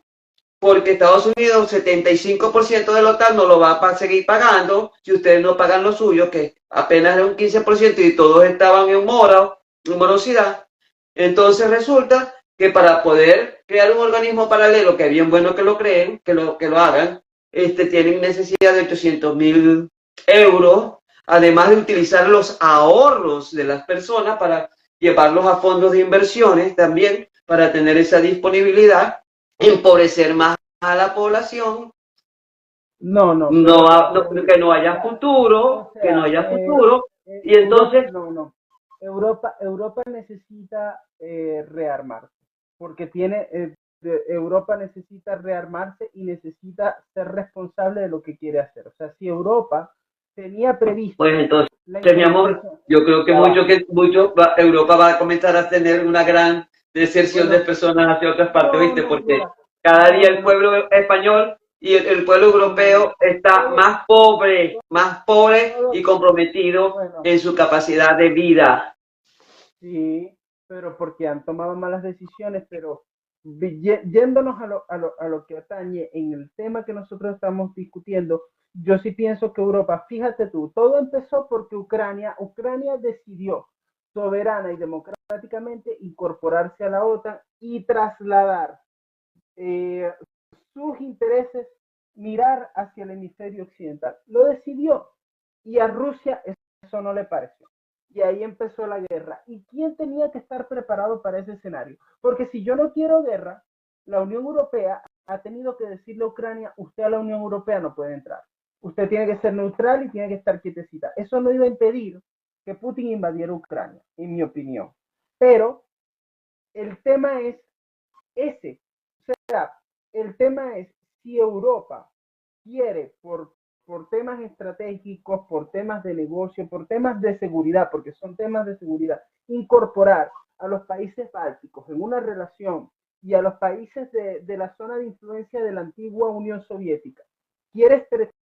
S1: porque Estados Unidos, 75% de la OTAN no lo va a seguir pagando si ustedes no pagan lo suyo, que apenas era un 15% y todos estaban en morosidad. Entonces resulta que para poder crear un organismo paralelo, que es bien bueno que lo creen, que lo hagan, tienen necesidad de 800.000 euros, además de utilizar los ahorros de las personas para llevarlos a fondos de inversiones también, para tener esa disponibilidad, empobrecer más a la población, que no haya futuro,
S2: o sea,
S1: y
S2: Europa,
S1: entonces,
S2: no. Europa necesita rearmarse, porque Europa necesita rearmarse y necesita ser responsable de lo que quiere hacer. O sea, si Europa tenía previsto
S1: pues entonces,
S2: la
S1: mi amor,
S2: incorporación,
S1: yo creo que
S2: ya va.
S1: Europa va a comenzar a tener una gran deserción de
S2: Bueno,
S1: personas hacia otras partes, ¿viste?
S2: no,
S1: Porque
S2: mira,
S1: cada día el
S2: no,
S1: pueblo español y el pueblo europeo está
S2: todo,
S1: más pobre y
S2: todo,
S1: comprometido
S2: bueno,
S1: en su capacidad de vida.
S2: sí, pero porque han tomado malas decisiones, pero yéndonos a lo que atañe en el tema que nosotros estamos discutiendo, yo sí pienso que Europa, fíjate tú, todo empezó porque Ucrania decidió soberana y democráticamente incorporarse a la OTAN y trasladar eh, sus intereses, mirar hacia el hemisferio occidental. Lo decidió y a Rusia eso no le pareció. Y ahí empezó la guerra. ¿Y quién tenía que estar preparado para ese escenario? Porque si yo no quiero guerra, la Unión Europea ha tenido que decirle a Ucrania, usted a la Unión Europea no puede entrar. Usted tiene que ser neutral y tiene que estar quietecita. Eso no iba a impedir que Putin invadiera Ucrania, en mi opinión. Pero el tema es ese. O sea, el tema es si Europa quiere por temas estratégicos, por temas de negocio, por temas de seguridad, porque son temas de seguridad, incorporar a los países bálticos en una relación y a los países de la zona de influencia de la antigua Unión Soviética. Quiere estrechar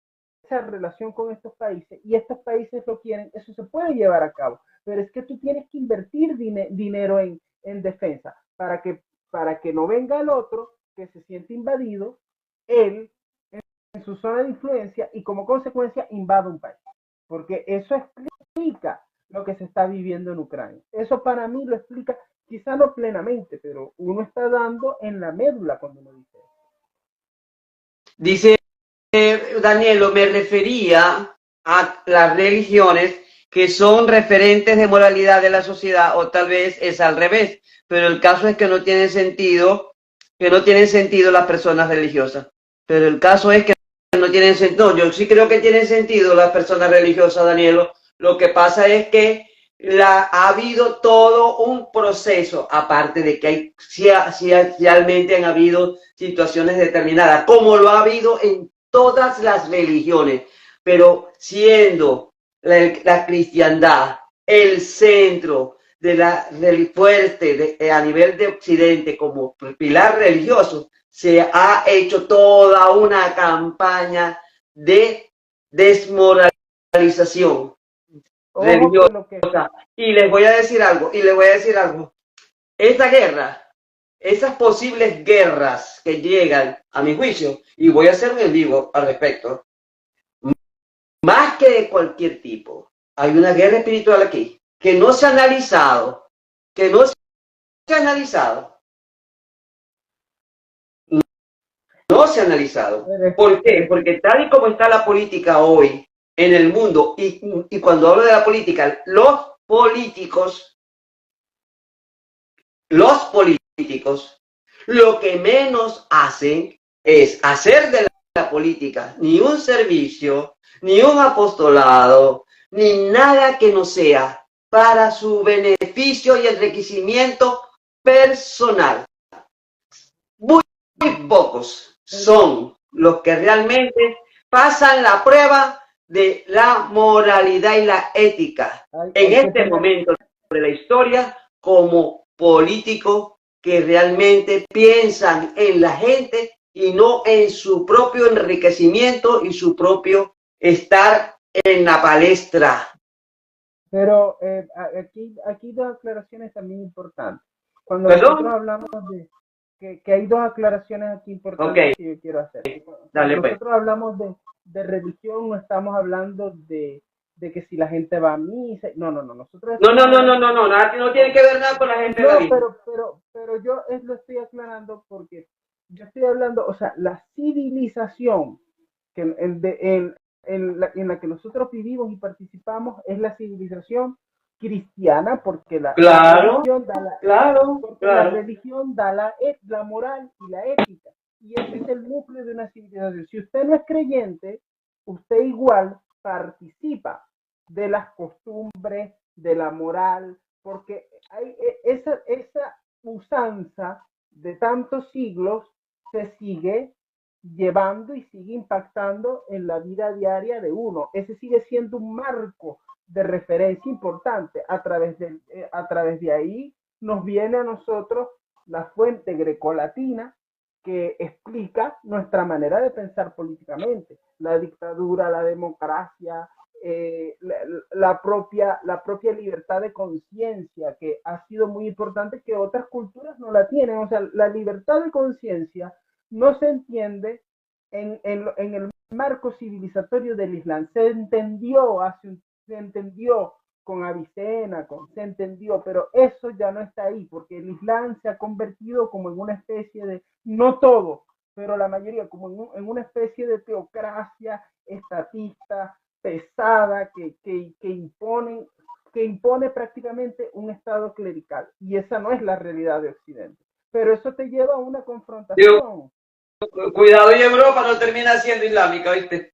S2: relación con estos países y estos países lo quieren, eso se puede llevar a cabo, pero es que tú tienes que invertir dinero en defensa para que no venga el otro que se siente invadido, él en su zona de influencia y como consecuencia invade un país. Porque eso explica lo que se está viviendo en Ucrania. Eso para mí lo explica, quizá no plenamente, pero uno está dando en la médula cuando uno dice eso.
S1: Dice Danielo, me refería a las religiones que son referentes de moralidad de la sociedad, o tal vez es al revés, pero el caso es que no tienen sentido, las personas religiosas. Pero el caso es que no tienen sentido. No, yo sí creo que tienen sentido las personas religiosas, Danielo. Lo que pasa es que ha habido todo un proceso, aparte de que hay, realmente han habido situaciones determinadas, como lo ha habido en todas las religiones, pero siendo la cristiandad el centro de la fuerte a nivel de Occidente como pilar religioso, se ha hecho toda una campaña de desmoralización
S2: Ojo que lo que...
S1: religiosa. Y les voy a decir algo, esta guerra, esas posibles guerras que llegan, a mi juicio, y voy a hacerme en vivo al respecto, más que de cualquier tipo, hay una guerra espiritual aquí, que no se ha analizado, que no se ha analizado, no se ha analizado. ¿Por qué? Porque tal y como está la política hoy en el mundo, y cuando hablo de la política, los políticos lo que menos hacen es hacer de la política ni un servicio, ni un apostolado, ni nada que no sea para su beneficio y enriquecimiento personal. Muy pocos son los que realmente pasan la prueba de la moralidad y la ética en este momento de la historia como políticos que realmente piensan en la gente y no en su propio enriquecimiento y su propio estar en la palestra.
S2: Pero aquí dos aclaraciones también importantes. Cuando
S1: ¿Perdón?
S2: nosotros hablamos de que hay dos aclaraciones aquí importantes que yo quiero hacer. Cuando
S1: Dale, pues.
S2: nosotros hablamos de religión, no estamos hablando de que si la gente va a misa. No. Nosotros
S1: No tiene que ver nada con la gente de la
S2: no,
S1: vida.
S2: pero yo lo estoy aclarando porque yo estoy hablando, o sea, la civilización que en la que nosotros vivimos y participamos es la civilización cristiana, porque la religión da la religión da la moral y la ética. Y ese es el núcleo de una civilización. Si usted no es creyente, usted igual participa de las costumbres, de la moral, porque hay esa usanza de tantos siglos se sigue llevando y sigue impactando en la vida diaria de uno. Ese sigue siendo un marco de referencia importante. A través de ahí nos viene a nosotros la fuente grecolatina que explica nuestra manera de pensar políticamente. La dictadura, la democracia, la propia libertad de conciencia, que ha sido muy importante, que otras culturas no la tienen. O sea, la libertad de conciencia no se entiende en el marco civilizatorio del Islam. Se entendió con Avicena, se entendió, pero eso ya no está ahí, porque el Islam se ha convertido como en una especie de, no todo, pero la mayoría, como en una especie de teocracia estatista, pesada, que impone prácticamente un estado clerical. Y esa no es la realidad de Occidente. Pero eso te lleva a una confrontación.
S1: Cuidado, y Europa no termina siendo islámica, ¿viste?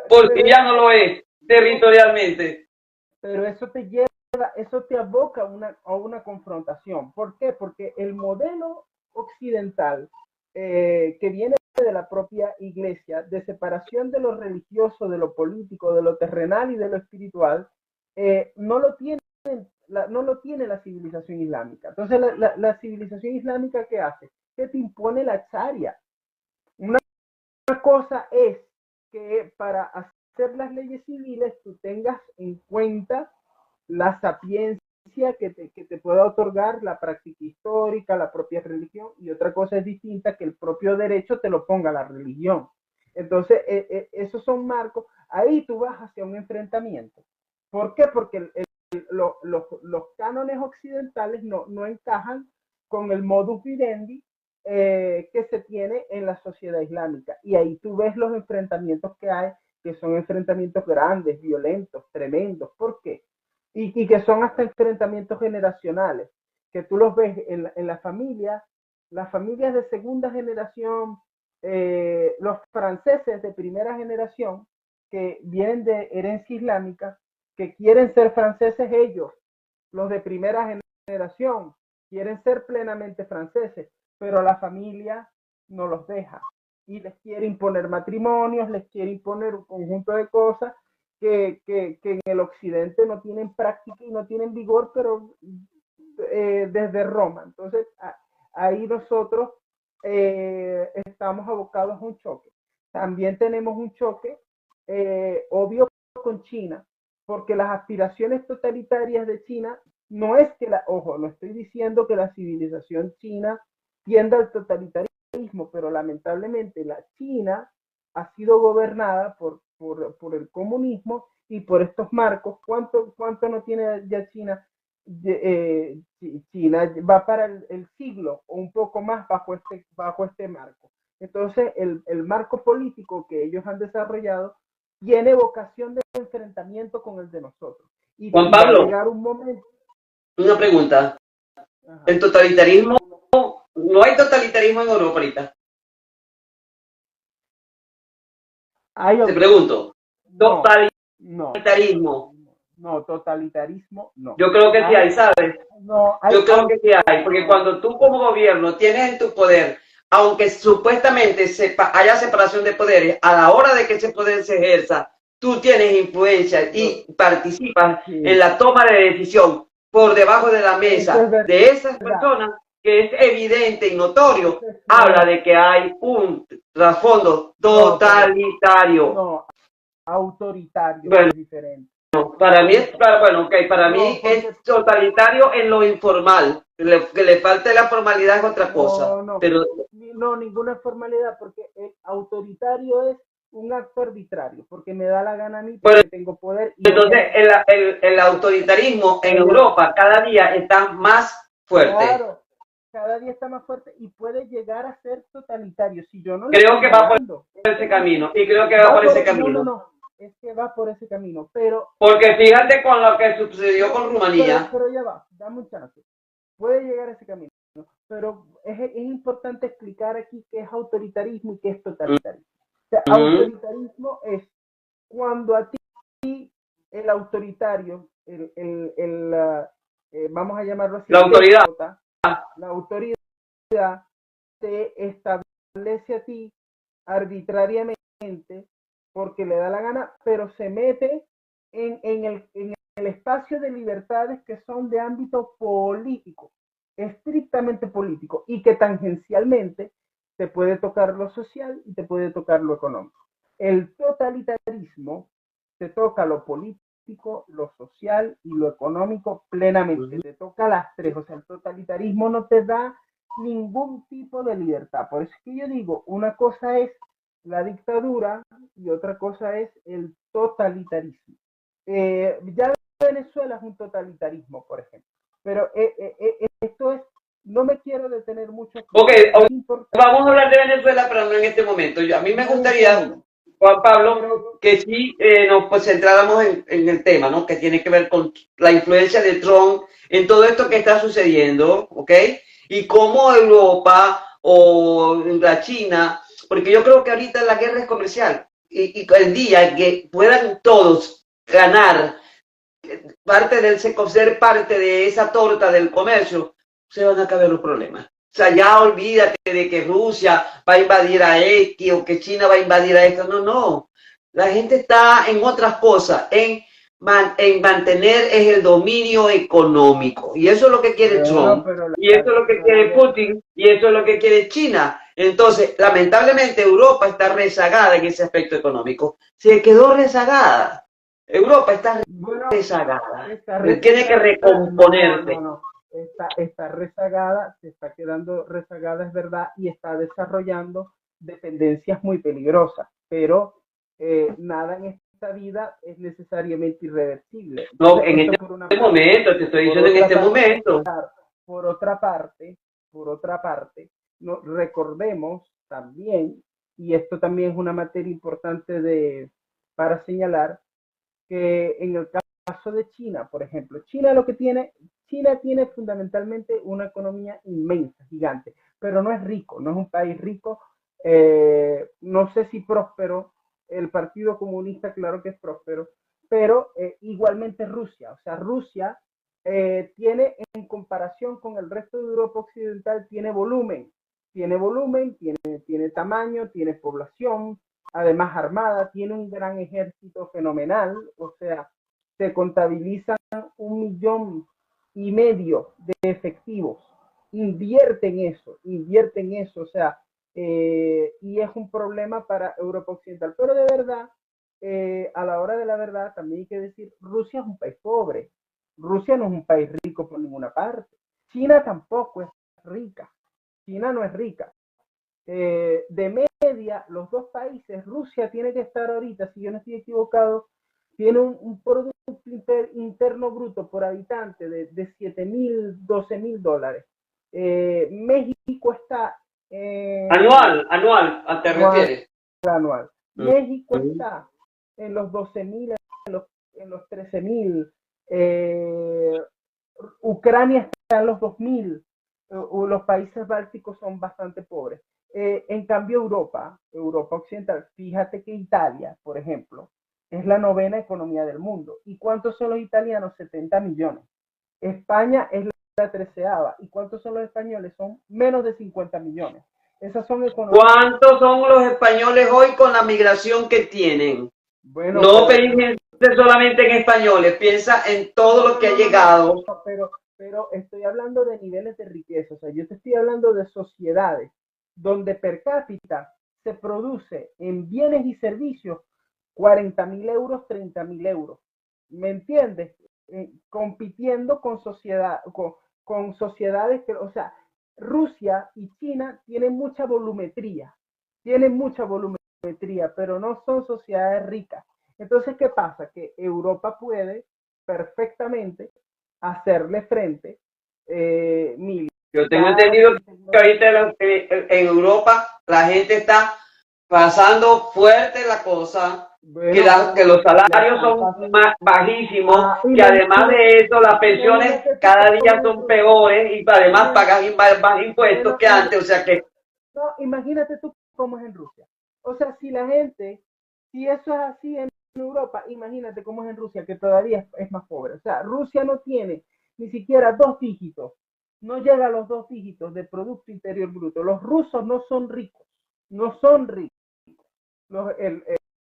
S1: Porque ya no lo es territorialmente.
S2: Pero eso te aboca a una confrontación. ¿Por qué? Porque el modelo occidental que viene de la propia iglesia, de separación de lo religioso, de lo político, de lo terrenal y de lo espiritual, no lo tiene la civilización islámica. Entonces, la civilización islámica, ¿qué hace? Que te impone la charia. Una cosa es que para hacer las leyes civiles tú tengas en cuenta la sapiencia que te pueda otorgar la práctica histórica, la propia religión, y otra cosa es distinta que el propio derecho te lo ponga la religión. Entonces, esos son marcos, ahí tú vas hacia un enfrentamiento. ¿Por qué? Porque los cánones occidentales no encajan con el modus vivendi que se tiene en la sociedad islámica. Y ahí tú ves los enfrentamientos que hay, que son enfrentamientos grandes, violentos, tremendos. ¿Por qué? Y que son hasta enfrentamientos generacionales, que tú los ves en la familia, las familias de segunda generación, los franceses de primera generación, que vienen de herencia islámica, que quieren ser franceses ellos, los de primera generación, quieren ser plenamente franceses, pero la familia no los deja y les quiere imponer matrimonios, les quiere imponer un conjunto de cosas que en el occidente no tienen práctica y no tienen vigor, pero desde Roma. Entonces, ahí nosotros estamos abocados a un choque. También tenemos un choque obvio con China, porque las aspiraciones totalitarias de China no es que ojo, no estoy diciendo que la civilización china tienda al totalitarismo, pero lamentablemente la China ha sido gobernada por el comunismo y por estos marcos. ¿Cuánto no tiene ya China? China va para el siglo o un poco más bajo este marco. Entonces, el marco político que ellos han desarrollado tiene vocación de enfrentamiento con el de nosotros.
S1: Juan
S2: va a
S1: Pablo,
S2: llegar un momento.
S1: una pregunta.
S2: Ajá.
S1: El totalitarismo, no hay totalitarismo en Europa ahorita. Te pregunto, totalitarismo.
S2: No, totalitarismo no.
S1: Yo creo que sí hay, ¿sabes?
S2: No,
S1: Yo creo que sí hay, porque cuando tú como gobierno tienes en tu poder, aunque supuestamente haya separación de poderes, a la hora de que ese poder se ejerza, tú tienes influencia y participas en la toma de decisión por debajo de la mesa de esas personas, que es evidente y notorio, habla de que hay un trasfondo totalitario.
S2: No, autoritario,
S1: bueno,
S2: es diferente.
S1: Para mí es, para mí es totalitario en lo informal. Que le falte la formalidad es otra cosa. Pero
S2: no, ninguna formalidad, porque el autoritario es un acto arbitrario, porque me da la gana a mí, porque tengo poder. Y
S1: entonces, el autoritarismo en Europa cada día está más fuerte.
S2: Claro, cada día está más fuerte y puede llegar a ser totalitario. Si yo no
S1: creo que va por ese camino, y creo que va por ese camino.
S2: No, es que va por ese camino, pero...
S1: Porque fíjate con lo que sucedió con Rumanía.
S2: Pero ya va, dame un chance. Puede llegar a ese camino, pero es importante explicar aquí qué es autoritarismo y qué es totalitarismo. O sea, autoritarismo es cuando a ti el autoritario, vamos a llamarlo así,
S1: la
S2: autoridad te establece a ti arbitrariamente porque le da la gana, pero se mete en el espacio de libertades que son de ámbito político, estrictamente político, y que tangencialmente te puede tocar lo social y te puede tocar lo económico. El totalitarismo te toca lo político, lo social y lo económico plenamente. Te toca las tres. O sea, el totalitarismo no te da ningún tipo de libertad. Por eso es que yo digo, una cosa es la dictadura y otra cosa es el totalitarismo. Ya Venezuela es un totalitarismo, por ejemplo. Pero esto es, no me quiero detener mucho.
S1: Vamos a hablar de Venezuela, pero no en este momento. A mí me gustaría, Juan Pablo, que sí nos centráramos en el tema, ¿no? Que tiene que ver con la influencia de Trump en todo esto que está sucediendo, ¿ok? Y cómo Europa o la China, porque yo creo que ahorita la guerra es comercial, y el día que puedan todos ganar ser parte de esa torta del comercio, se van a acabar los problemas. O sea, ya olvídate de que Rusia va a invadir a X o que China va a invadir a esto. No, no. La gente está en otras cosas, en mantener el dominio económico. Y eso es lo que quiere Trump. Y eso es lo que quiere Putin. Y eso es lo que quiere China. Entonces, lamentablemente, Europa está rezagada en ese aspecto económico. Se quedó rezagada. Europa está rezagada. Tiene que recomponerse.
S2: Está rezagada, se está quedando rezagada, es verdad, y está desarrollando dependencias muy peligrosas, pero nada en esta vida es necesariamente irreversible.
S1: No, en este momento, te estoy diciendo en este momento.
S2: Claro, por otra parte, no, recordemos también, y esto también es una materia importante para señalar, que en el caso de China, por ejemplo, China tiene fundamentalmente una economía inmensa, gigante, pero no es rico, no es un país rico, no sé si próspero. El Partido Comunista, claro que es próspero, pero igualmente Rusia. O sea, Rusia tiene, en comparación con el resto de Europa Occidental, tiene volumen, tiene tamaño, tiene población, además armada, tiene un gran ejército fenomenal, o sea, se contabilizan 1,5 millones de efectivos, invierte en eso, o sea, y es un problema para Europa Occidental. Pero de verdad, a la hora de la verdad, también hay que decir, Rusia es un país pobre, Rusia no es un país rico por ninguna parte, China tampoco es rica, China no es rica. De media, los dos países, Rusia tiene que estar ahorita, si yo no estoy equivocado, tiene un producto interno bruto por habitante de 7.000, 12.000 dólares. México está
S1: Anual, ¿a te
S2: anual,
S1: refieres?
S2: anual.
S1: Mm.
S2: México
S1: Mm.
S2: está en los 12.000, en los 13.000. Eh, Ucrania está en los 2.000. Los países bálticos son bastante pobres. En cambio, Europa Occidental, fíjate que Italia, por ejemplo, es la novena economía del mundo. ¿Y cuántos son los italianos? 70 millones. España es la treceava. ¿Y cuántos son los españoles? Son menos de 50 millones. Esas son economías.
S1: ¿Cuántos son los españoles hoy con la migración que tienen?
S2: Bueno,
S1: No pienses solamente en españoles, piensa en todo lo que ha llegado.
S2: pero estoy hablando de niveles de riqueza. O sea, yo te estoy hablando de sociedades donde per cápita se produce en bienes y servicios 40.000 euros, 30.000 euros. ¿Me entiendes? Compitiendo con sociedades que, o sea, Rusia y China tienen mucha volumetría, pero no son sociedades ricas. Entonces, ¿qué pasa? Que Europa puede perfectamente hacerle frente
S1: Yo tengo
S2: militar,
S1: entendido que ahorita en Europa la gente está pasando fuerte la cosa,
S2: bueno,
S1: que los
S2: la
S1: salarios
S2: están
S1: son
S2: pasando.
S1: bajísimos, que además
S2: Imagínate,
S1: de eso las pensiones
S2: imagínate tú
S1: cada día
S2: cómo es en
S1: son
S2: Rusia.
S1: peores y además
S2: Imagínate,
S1: pagan más impuestos
S2: bueno,
S1: que antes, o sea que
S2: no, imagínate tú cómo es en Rusia. O sea, si eso es así en Europa, imagínate cómo es en Rusia, que todavía es más pobre. O sea, Rusia no tiene ni siquiera 2 dígitos, no llega a los 2 dígitos de Producto Interior Bruto. Los rusos no son ricos, no son ricos. Los,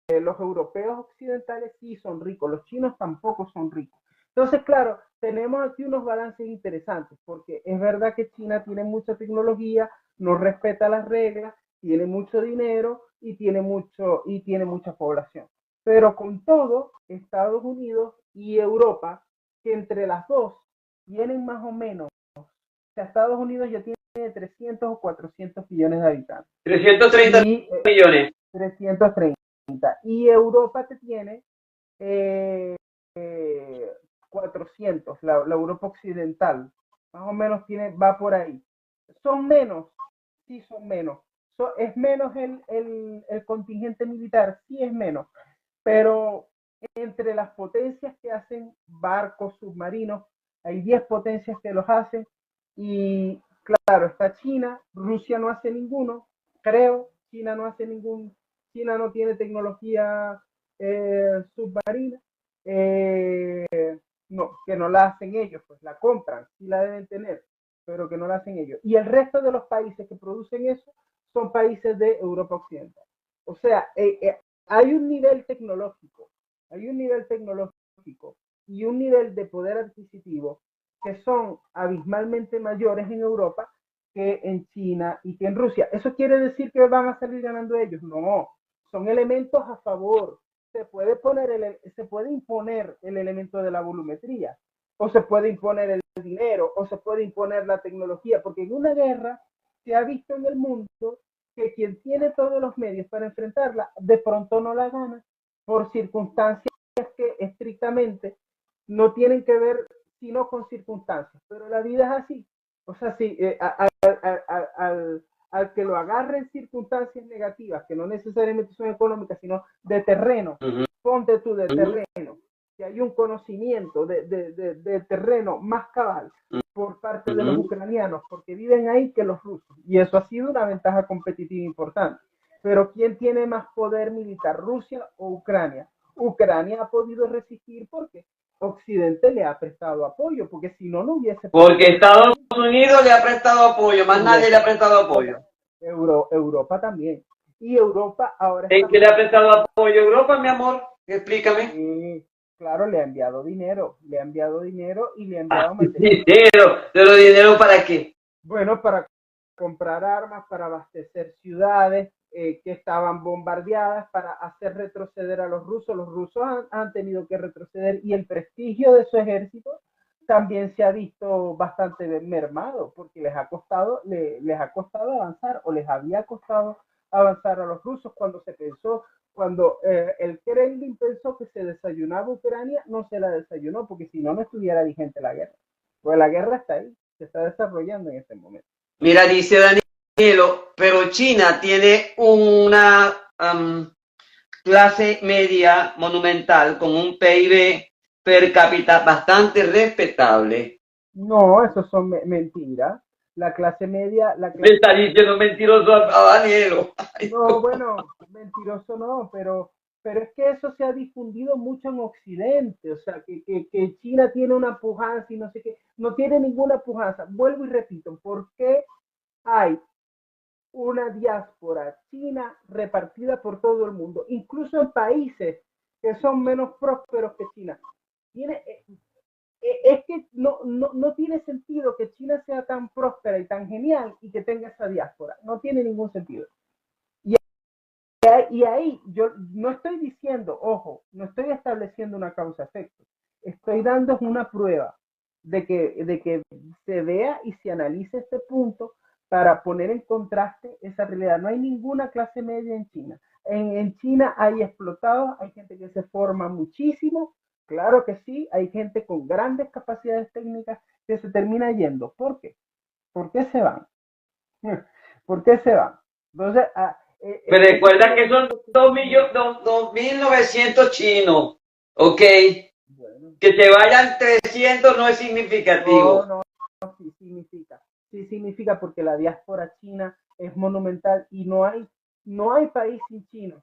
S2: los europeos occidentales sí son ricos, los chinos tampoco son ricos. Entonces, claro, tenemos aquí unos balances interesantes, porque es verdad que China tiene mucha tecnología, no respeta las reglas, tiene mucho dinero y tiene mucha población. Pero con todo, Estados Unidos y Europa, que entre las dos tienen más o menos, o sea, Estados Unidos ya tiene 300 o 400 millones de habitantes.
S1: 330
S2: Y
S1: millones.
S2: 330. Y Europa te tiene 400, la Europa occidental, más o menos va por ahí. Son menos, sí son menos. Es menos el contingente militar, sí es menos, pero entre las potencias que hacen barcos, submarinos, hay 10 potencias que los hacen y claro, está China, Rusia no hace ninguno, creo, China no tiene tecnología submarina, eh, no, que no la hacen ellos, pues la compran, sí la deben tener, pero que no la hacen ellos. Y el resto de los países que producen eso son países de Europa Occidental. O sea, hay un nivel tecnológico, hay un nivel tecnológico y un nivel de poder adquisitivo que son abismalmente mayores en Europa que en China y que en Rusia. ¿Eso quiere decir que van a salir ganando ellos? No, son elementos a favor. Se puede imponer el elemento de la volumetría, o se puede imponer el dinero, o se puede imponer la tecnología, porque en una guerra se ha visto en el mundo que quien tiene todos los medios para enfrentarla, de pronto no la gana por circunstancias que estrictamente no tienen que ver sino con circunstancias. Pero la vida es así. O sea, si al que lo agarre en circunstancias negativas, que no necesariamente son económicas, sino de terreno,
S1: Uh -huh.
S2: ponte tú de
S1: Uh -huh.
S2: terreno, que hay un conocimiento de terreno más cabal por parte de los ucranianos, porque viven ahí que los rusos, y eso ha sido una ventaja competitiva importante. Pero ¿quién tiene más poder militar, Rusia o Ucrania? Ucrania ha podido resistir porque Occidente le ha prestado apoyo, porque si no, no hubiese
S1: Porque
S2: podido
S1: Estados
S2: resistir.
S1: Unidos le ha prestado apoyo, más nadie le
S2: Europa,
S1: ha prestado apoyo.
S2: Europa también. Y Europa ahora
S1: ¿En
S2: está
S1: qué le ha
S2: jugando.
S1: prestado apoyo a Europa, mi amor? Explícame.
S2: Claro, le ha enviado dinero, le ha enviado dinero y le ha
S1: Ah,
S2: enviado material.
S1: dinero, pero dinero para qué?
S2: Bueno, para comprar armas, para abastecer ciudades que estaban bombardeadas, para hacer retroceder a los rusos. Los rusos han tenido que retroceder y el prestigio de su ejército también se ha visto bastante mermado porque les ha costado avanzar o les había costado avanzar a los rusos cuando se pensó, cuando el Kremlin pensó que se desayunaba Ucrania, no se la desayunó porque si no, no estuviera vigente la guerra. Pues la guerra está ahí, se está desarrollando en este momento.
S1: Mira, dice Danielo, pero China tiene una clase media monumental con un PIB per cápita bastante respetable.
S2: No, eso son mentiras. La clase media, la
S1: Me
S2: clase
S1: está
S2: media.
S1: diciendo mentiroso a Danielo. Ay,
S2: No,
S1: no.
S2: bueno, mentiroso no, pero es que eso se ha difundido mucho en Occidente, o sea, que China tiene una pujanza y no sé qué, no tiene ninguna pujanza. Vuelvo y repito, ¿por qué hay una diáspora china repartida por todo el mundo, incluso en países que son menos prósperos que China? Tiene, es que no tiene sentido que China sea tan próspera y tan genial y que tenga esa diáspora. No tiene ningún sentido. Y, y ahí yo no estoy diciendo, ojo, no estoy estableciendo una causa-efecto. Estoy dando una prueba de que se vea y se analice este punto para poner en contraste esa realidad. No hay ninguna clase media en China. En China hay explotados, hay gente que se forma muchísimo, claro que sí, hay gente con grandes capacidades técnicas que se termina yendo. ¿Por qué? ¿Por qué se van? ¿Por qué se van? Entonces,
S1: Me
S2: eso
S1: recuerda
S2: quiere
S1: que son
S2: decir que tienen,
S1: 2.900 chinos, ¿ok?
S2: bueno,
S1: Que te vayan 300 no es significativo.
S2: no, sí significa. Sí significa porque la diáspora china es monumental y no hay país sin chino.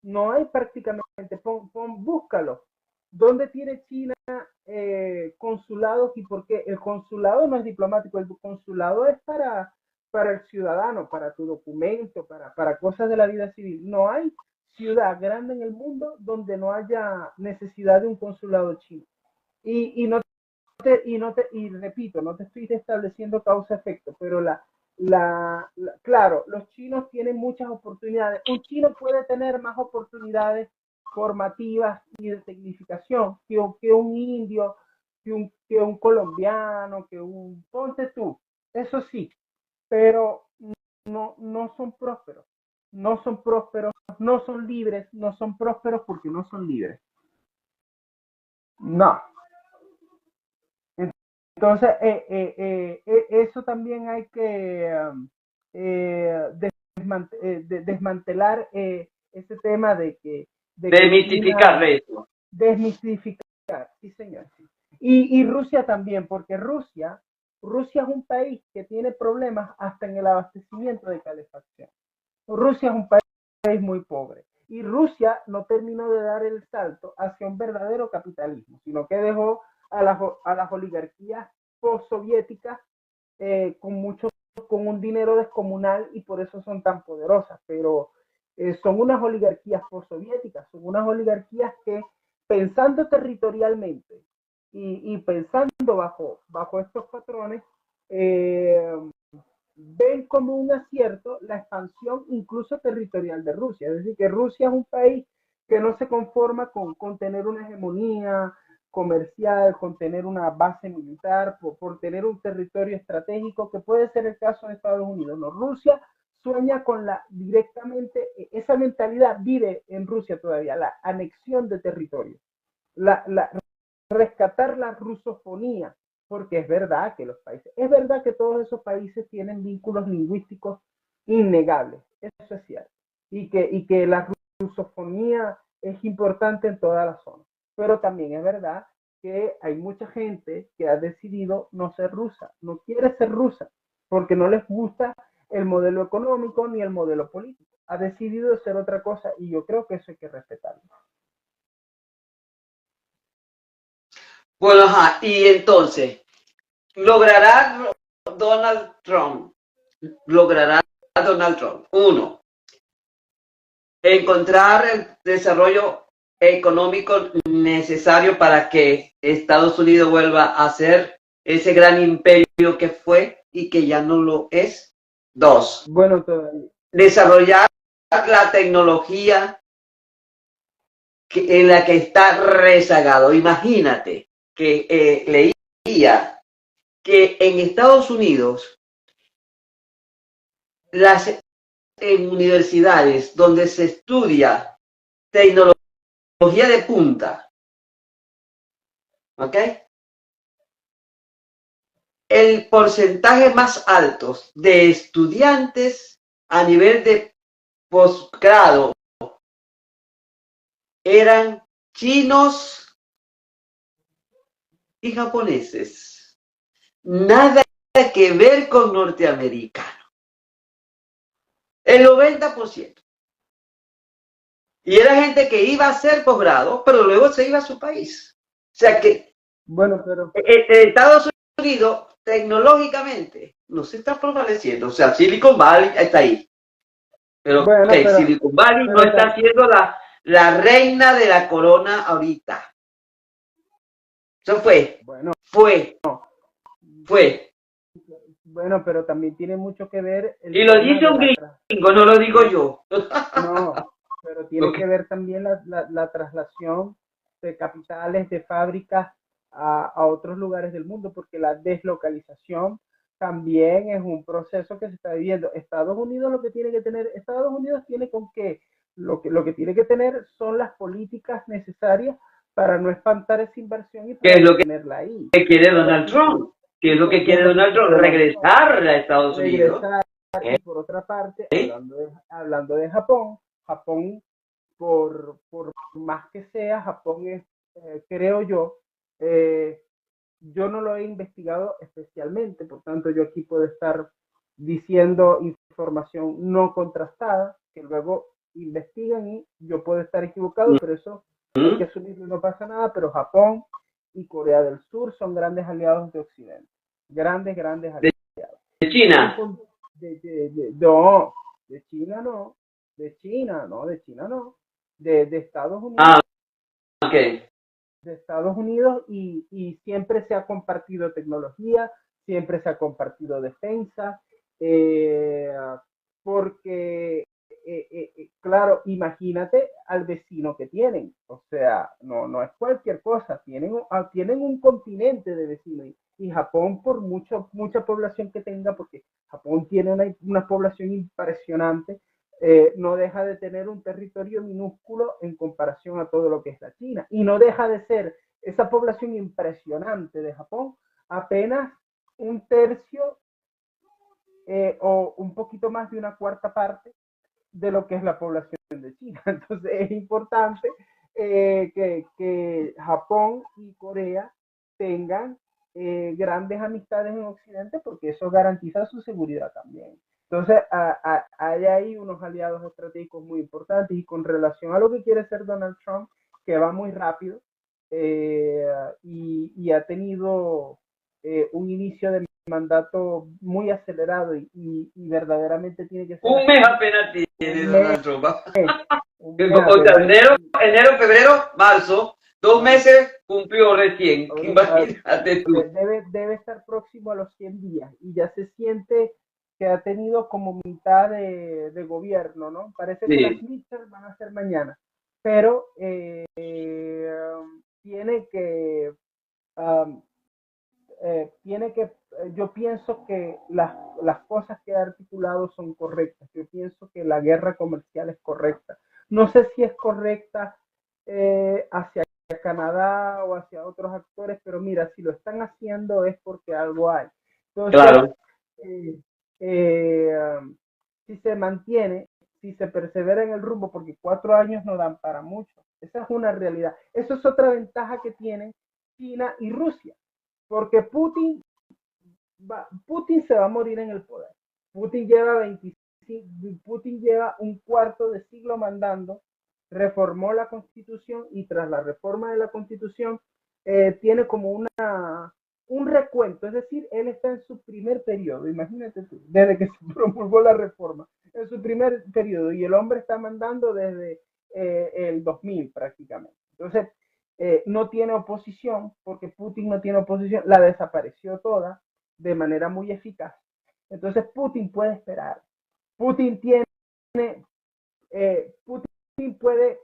S2: No hay prácticamente. Búscalo. ¿Dónde tiene China consulados y por qué? El consulado no es diplomático, el consulado es para el ciudadano, para tu documento, para cosas de la vida civil. No hay ciudad grande en el mundo donde no haya necesidad de un consulado chino. Y no y repito, no te estoy estableciendo causa-efecto, pero claro, los chinos tienen muchas oportunidades. Un chino puede tener más oportunidades formativas y de tecnificación que un indio, que un colombiano, ponte tú, eso sí, pero no son prósperos, no son prósperos, no son libres, no son prósperos porque no son libres. No, entonces, eso también hay que desmantelar ese tema de que
S1: Demitificar
S2: China
S1: eso.
S2: desmitificar, sí señor. Y Rusia también, porque Rusia es un país que tiene problemas hasta en el abastecimiento de calefacción. Rusia es un país muy pobre. Y Rusia no terminó de dar el salto hacia un verdadero capitalismo, sino que dejó a las oligarquías postsoviéticas con con un dinero descomunal y por eso son tan poderosas. Pero son unas oligarquías postsoviéticas, son unas oligarquías que pensando territorialmente y pensando bajo estos patrones, eh, ven como un acierto la expansión incluso territorial de Rusia. Es decir, que Rusia es un país que no se conforma con tener una hegemonía comercial, con tener una base militar, por tener un territorio estratégico, que puede ser el caso de Estados Unidos. No, Rusia sueña con directamente, esa mentalidad vive en Rusia todavía, la anexión de territorio, la rescatar la rusofonía, porque es verdad que los países, es verdad que todos esos países tienen vínculos lingüísticos innegables, eso es cierto, y que la rusofonía es importante en toda la zona, pero también es verdad que hay mucha gente que ha decidido no ser rusa, no quiere ser rusa, porque no les gusta el modelo económico ni el modelo político, ha decidido ser otra cosa y yo creo que eso hay que respetarlo.
S1: Bueno, ajá, y entonces, ¿logrará Donald Trump? ¿Logrará Donald Trump? Uno, encontrar el desarrollo económico necesario para que Estados Unidos vuelva a ser ese gran imperio que fue y que ya no lo es. Dos,
S2: Bueno, todavía.
S1: desarrollar la tecnología en la que está rezagado. Imagínate que leía que en Estados Unidos las en universidades donde se estudia tecnología de punta, ¿ok? El porcentaje más alto de estudiantes a nivel de posgrado eran chinos y japoneses. Nada que ver con norteamericanos. El 90%. Y era gente que iba a hacer posgrado, pero luego se iba a su país. O sea que
S2: Bueno, pero
S1: Estados Unidos tecnológicamente no se está fortaleciendo. O sea, Silicon Valley está ahí. Pero ok,
S2: bueno,
S1: Silicon Valley no está siendo la reina de la corona ahorita. Eso fue,
S2: bueno,
S1: fue, fue.
S2: bueno, pero también tiene mucho que ver el
S1: Y lo
S2: tema
S1: dice
S2: de
S1: un
S2: la
S1: gringo, no lo digo yo.
S2: no, pero tiene
S1: Ok.
S2: que ver también la traslación de capitales, de fábricas a otros lugares del mundo, porque la deslocalización también es un proceso que se está viviendo. Estados Unidos lo que tiene que tener, Estados Unidos tiene con que lo que tiene que tener son las políticas necesarias para no espantar esa inversión y
S1: ¿Qué
S2: para
S1: es lo
S2: mantenerla ahí.
S1: que quiere
S2: Pero,
S1: Donald Trump? ¿Qué es lo que
S2: ¿qué es
S1: quiere
S2: lo que
S1: Donald
S2: quiere
S1: Trump?
S2: Donald Trump?
S1: Regresar a Estados Unidos.
S2: Regresar.
S1: ¿Eh?
S2: Y por otra parte, hablando de Japón, Japón por más que sea, Japón es, creo eh, yo no lo he investigado especialmente, por tanto yo aquí puedo estar diciendo información no contrastada, que luego investigan y yo puedo estar equivocado, pero eso hay que asumirlo, no pasa nada, pero Japón y Corea del Sur son grandes aliados de Occidente, grandes
S1: De,
S2: aliados.
S1: de
S2: Tienen
S1: China.
S2: no, de China no, de China no, de Estados
S1: Ah,
S2: Unidos,
S1: ok.
S2: de Estados Unidos y siempre se ha compartido tecnología, siempre se ha compartido defensa, eh, porque, claro, imagínate al vecino que tienen, o sea, no es cualquier cosa, tienen un continente de vecinos y Japón por mucha población que tenga, porque Japón tiene una población impresionante, no deja de tener un territorio minúsculo en comparación a todo lo que es la China. Y no deja de ser esa población impresionante de Japón apenas un tercio o un poquito más de una cuarta parte de lo que es la población de China. Entonces es importante que Japón y Corea tengan grandes amistades en Occidente porque eso garantiza su seguridad también. Entonces hay ahí unos aliados estratégicos muy importantes y con relación a lo que quiere ser Donald Trump, que va muy rápido y ha tenido un inicio de mandato muy acelerado y verdaderamente tiene que ser
S1: Un mes
S2: así.
S1: apenas tiene
S2: Un mes,
S1: Donald Trump.
S2: un mes
S1: O sea,
S2: apenas.
S1: febrero, marzo, 2 meses cumplió recién. Imagínate tú.
S2: Debe estar próximo a los 100 días y ya se siente que ha tenido como mitad de gobierno, ¿no? Parece que las
S1: Sí.
S2: midterms van a ser mañana, pero tiene que um, yo pienso que las cosas que ha articulado son correctas. Yo pienso que la guerra comercial es correcta. No sé si es correcta hacia Canadá o hacia otros actores, pero mira, si lo están haciendo es porque algo hay. Entonces,
S1: Claro.
S2: eh, eh, si se mantiene, si se persevera en el rumbo, porque 4 años no dan para mucho. Esa es una realidad. Eso es otra ventaja que tienen China y Rusia porque Putin se va a morir en el poder. Putin lleva 25, Putin lleva un cuarto de siglo mandando, reformó la constitución y tras la reforma de la constitución tiene como un recuento, es decir, él está en su primer periodo, imagínate tú, desde que se promulgó la reforma, en su primer periodo, y el hombre está mandando desde el 2000 prácticamente. Entonces, no tiene oposición, porque Putin no tiene oposición, la desapareció toda de manera muy eficaz. Entonces, Putin puede esperar. Putin tiene, Putin puede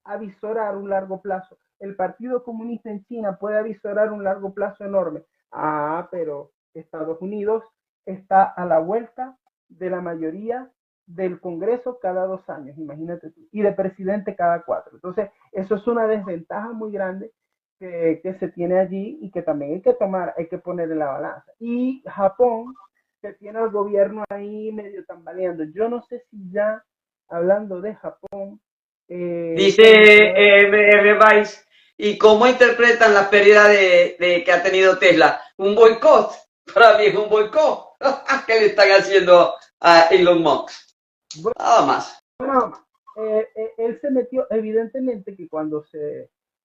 S2: avisorar un largo plazo. El Partido Comunista en China puede avisorar un largo plazo enorme. Ah, pero Estados Unidos está a la vuelta de la mayoría del Congreso cada 2 años, imagínate tú, y de presidente cada 4. Entonces, eso es una desventaja muy grande que se tiene allí y que también hay que tomar, hay que poner en la balanza. Y Japón, que tiene al gobierno ahí medio tambaleando. Yo no sé si ya, hablando de Japón,
S1: Dice
S2: se metió.
S1: M. Weiss, ¿y cómo interpretan la pérdida que ha tenido Tesla? Un boicot. Para mí es un boicot. ¿Qué le están haciendo a Elon Musk? Nada más.
S2: Bueno, él se metió, evidentemente que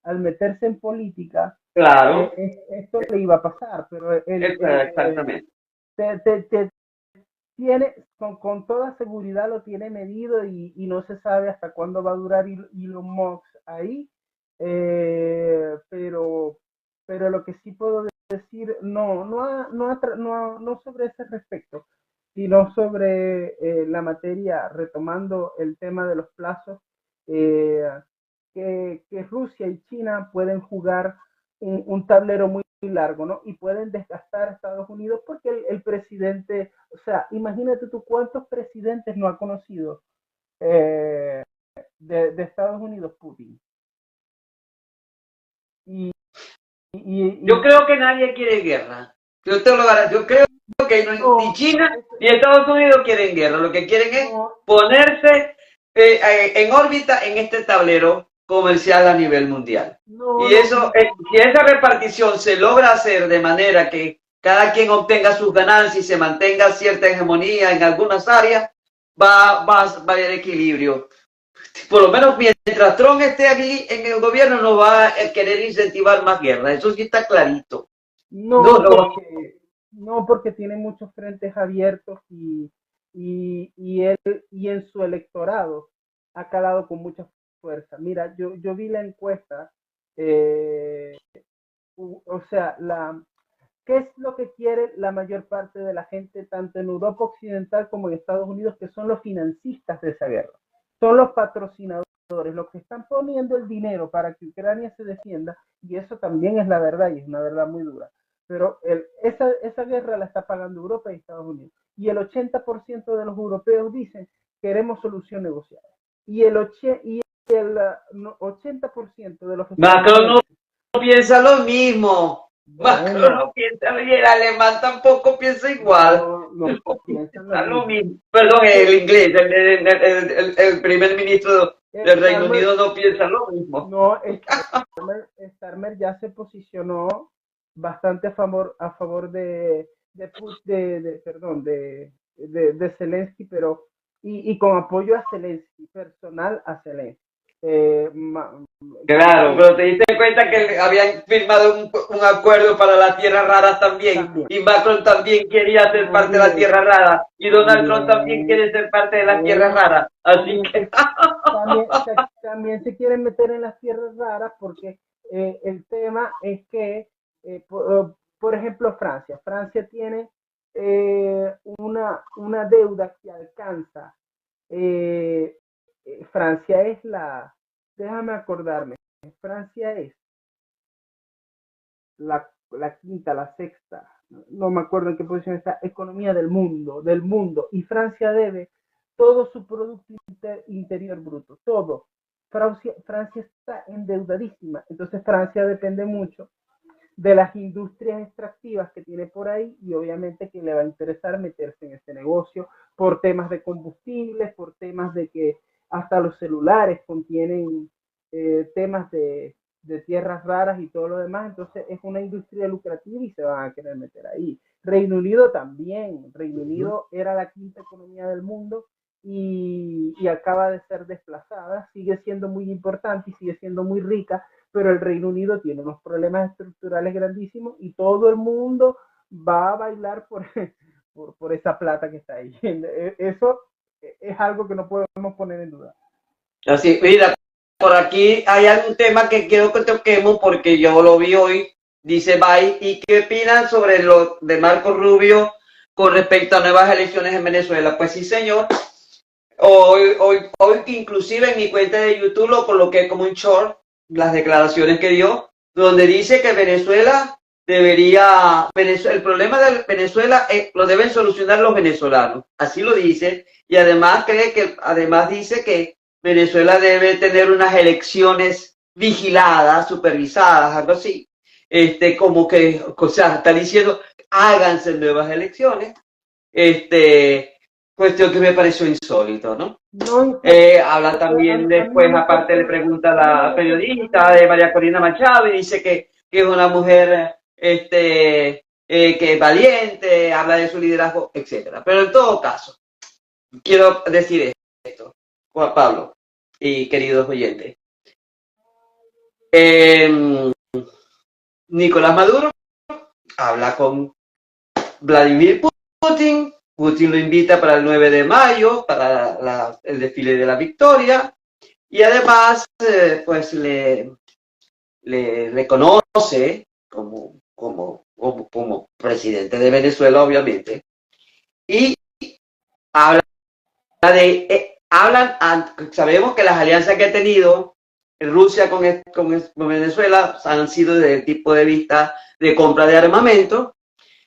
S2: al meterse en política,
S1: Claro,
S2: esto le iba a pasar, pero
S1: exactamente.
S2: te tiene, con toda seguridad lo tiene medido y no se sabe hasta cuándo va a durar Elon Musk ahí, pero lo que sí puedo decir, no sobre ese respecto, sino sobre la materia, retomando el tema de los plazos, eh, que Rusia y China pueden jugar un tablero muy largo, ¿no? Y pueden desgastar a Estados Unidos porque el presidente, o sea, imagínate tú cuántos presidentes no ha conocido eh, de Estados Unidos Putin. Y,
S1: Yo
S2: y
S1: creo que nadie quiere guerra. Yo te lo garantizo. Yo creo que ni
S2: no,
S1: China
S2: eso,
S1: ni Estados Unidos quieren guerra. Lo que quieren es
S2: no,
S1: ponerse en órbita en este tablero comercial a nivel mundial.
S2: no,
S1: Y
S2: no,
S1: eso,
S2: no,
S1: si esa repartición se logra hacer de manera que cada quien obtenga sus ganancias y se mantenga cierta hegemonía en algunas áreas, va a haber equilibrio. Por lo menos mientras Trump esté aquí en el gobierno, no va a querer incentivar más guerra. Eso sí está clarito. No,
S2: no,
S1: no.
S2: porque tiene muchos frentes abiertos él y en su electorado ha calado con mucha fuerza. Mira, yo vi la encuesta, eh, o sea, ¿qué es lo que quiere la mayor parte de la gente, tanto en Europa Occidental como en Estados Unidos, que son los financistas de esa guerra? Son los patrocinadores, los que están poniendo el dinero para que Ucrania se defienda, y eso también es la verdad, y es una verdad muy dura. Pero esa guerra la está pagando Europa y Estados Unidos. Y el 80% de los europeos dicen, queremos solución negociada. Y el 80% de los
S1: Macron no
S2: estadounidenses.
S1: piensa lo mismo. Macron
S2: Bueno,
S1: no piensa, y el alemán tampoco piensa igual.
S2: no
S1: No
S2: piensan lo
S1: piensa lo
S2: mismo.
S1: mismo. Perdón, el
S2: Que
S1: inglés, el primer ministro del Reino
S2: Starmer,
S1: Unido no piensa lo mismo.
S2: no, Starmer ya se posicionó bastante a favor perdón, de Zelensky, pero y con apoyo a Zelensky, personal a Zelensky. Eh, ma-
S1: Claro,
S2: y
S1: pero te diste cuenta que habían firmado un acuerdo para las tierras raras también,
S2: también,
S1: y Macron también quería ser parte de la
S2: también,
S1: tierra rara, y Donald Trump también
S2: también,
S1: quiere ser parte de la tierra
S2: bueno,
S1: rara. Así
S2: también
S1: que,
S2: también se quieren meter en las tierras raras porque el tema es que, por ejemplo, Francia tiene una deuda que alcanza, eh, Francia es déjame acordarme, Francia es la quinta, la sexta, no me acuerdo en qué posición está, economía del mundo, y Francia debe todo su Producto Interior Bruto, todo. Francia está endeudadísima, entonces Francia depende mucho de las industrias extractivas que tiene por ahí y obviamente que le va a interesar meterse en este negocio por temas de combustibles, por temas de que hasta los celulares contienen temas de tierras raras y todo lo demás, entonces es una industria lucrativa y se van a querer meter ahí. Reino Unido también, Reino Unido era la quinta economía del mundo y acaba de ser desplazada, sigue siendo muy importante y sigue siendo muy rica, pero el Reino Unido tiene unos problemas estructurales grandísimos y todo el mundo va a bailar por esa plata que está ahí. Eso es algo que no podemos poner en duda.
S1: Así, mira, por aquí hay algún tema que quiero que toquemos porque yo lo vi hoy, dice Bay, ¿y qué opinan sobre lo de Marco Rubio con respecto a nuevas elecciones en Venezuela? Pues sí, señor. Hoy inclusive en mi cuenta de YouTube lo coloqué como un short, las declaraciones que dio, donde dice que Venezuela debería, el problema de Venezuela lo deben solucionar los venezolanos, así lo dice, y además además dice que Venezuela debe tener unas elecciones vigiladas, supervisadas, algo así, como que, o sea, está diciendo, háganse nuevas elecciones, cuestión que me pareció insólito, ¿no?
S2: No,
S1: Habla también después, aparte le pregunta a la periodista de María Corina Machado y dice que es una mujer que es valiente, habla de su liderazgo, etcétera. Pero en todo caso, quiero decir esto, Juan Pablo y queridos oyentes. Nicolás Maduro habla con Vladimir Putin. Putin lo invita para el 9 de mayo, para el desfile de la victoria, y además pues le reconoce como presidente de Venezuela, obviamente, y habla sabemos que las alianzas que ha tenido Rusia con Venezuela han sido del tipo de vista de compra de armamento,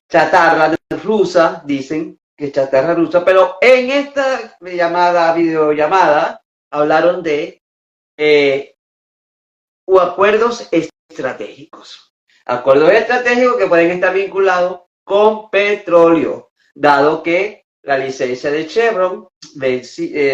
S1: chatarra rusa, dicen que es chatarra rusa, pero en esta videollamada, hablaron de acuerdos estratégicos. Acuerdos estratégicos que pueden estar vinculados con petróleo, dado que la licencia de Chevron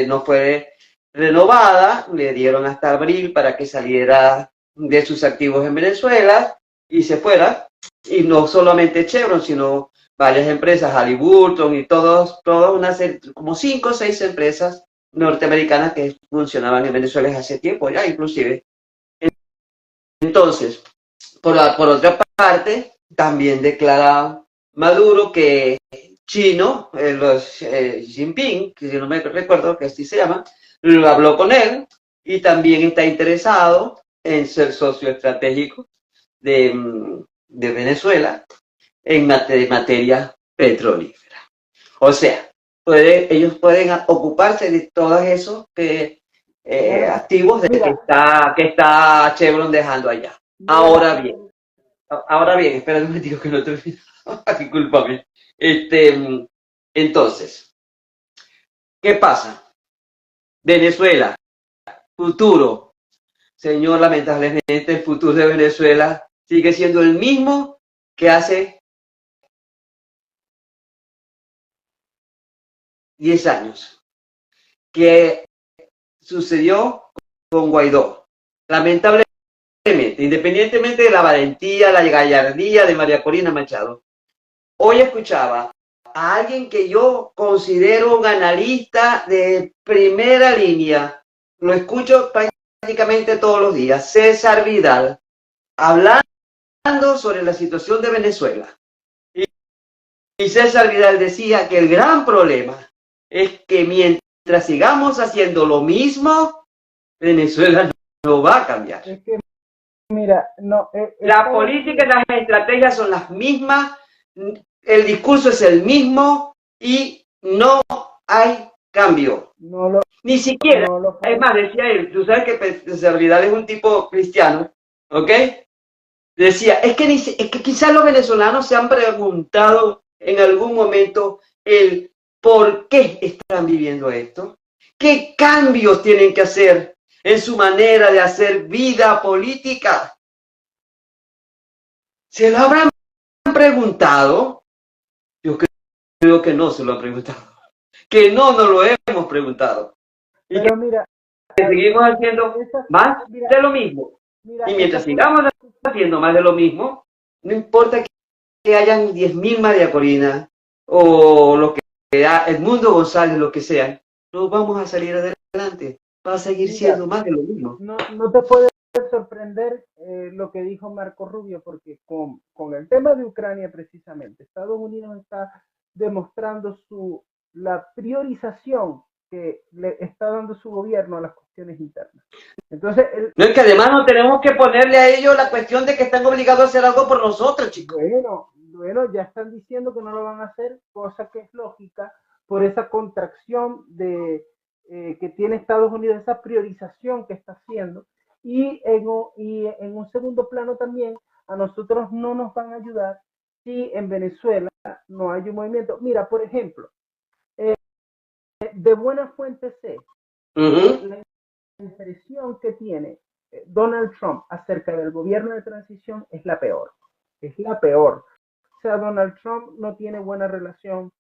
S1: no fue renovada, le dieron hasta abril para que saliera de sus activos en Venezuela y se fuera. Y no solamente Chevron, sino varias empresas, Halliburton y todas una serie, como 5 o 6 empresas norteamericanas que funcionaban en Venezuela hace tiempo ya, inclusive. Entonces, por otra parte, también declara Maduro que chino, Jinping, que si no me recuerdo que así se llama, lo habló con él y también está interesado en ser socio estratégico de Venezuela en materia petrolífera. O sea, ellos pueden ocuparse de todos esos activos que está Chevron dejando allá. Ahora bien, espera un momentico que no te olvides. Discúlpame. Entonces, ¿qué pasa? Venezuela, futuro. Señor, lamentablemente el futuro de Venezuela sigue siendo el mismo que hace 10 años, que sucedió con Guaidó. Lamentablemente, independientemente de la valentía, la gallardía de María Corina Machado, hoy escuchaba a alguien que yo considero un analista de primera línea, lo escucho prácticamente todos los días, César Vidal, hablando sobre la situación de Venezuela. Y César Vidal decía que el gran problema es que mientras sigamos haciendo lo mismo, Venezuela no va a cambiar.
S2: Es que, mira, no.
S1: La política y las estrategias son las mismas, el discurso es el mismo y no hay cambio. Ni siquiera, es más, decía él, tú sabes que César Vidal es un tipo cristiano, ¿ok? Decía, es que quizás los venezolanos se han preguntado en algún momento el por qué están viviendo esto, qué cambios tienen que hacer en su manera de hacer vida política. ¿Se lo habrán preguntado? Yo creo que no se lo han preguntado, que no nos lo hemos preguntado. Y
S2: pero mira,
S1: seguimos haciendo más de lo mismo. Y mientras sigamos haciendo más de lo mismo, no importa que hayan 10.000 María Corina o lo que sea, Edmundo González, lo que sea, no vamos a salir adelante. Va a seguir siendo más de lo mismo.
S2: No te puedes sorprender lo que dijo Marco Rubio, porque con el tema de Ucrania precisamente, Estados Unidos está demostrando la priorización que le está dando su gobierno a las cuestiones internas. Entonces,
S1: no es que además no tenemos que ponerle a ellos la cuestión de que están obligados a hacer algo por nosotros, chicos.
S2: Bueno, ya están diciendo que no lo van a hacer, cosa que es lógica por esa contracción que tiene Estados Unidos, esa priorización que está haciendo. Y en un segundo plano también, a nosotros no nos van a ayudar si en Venezuela no hay un movimiento. Mira, por ejemplo, de buena fuente sé, la impresión que tiene Donald Trump acerca del gobierno de transición es la peor. Es la peor. O sea, Donald Trump no tiene buena relación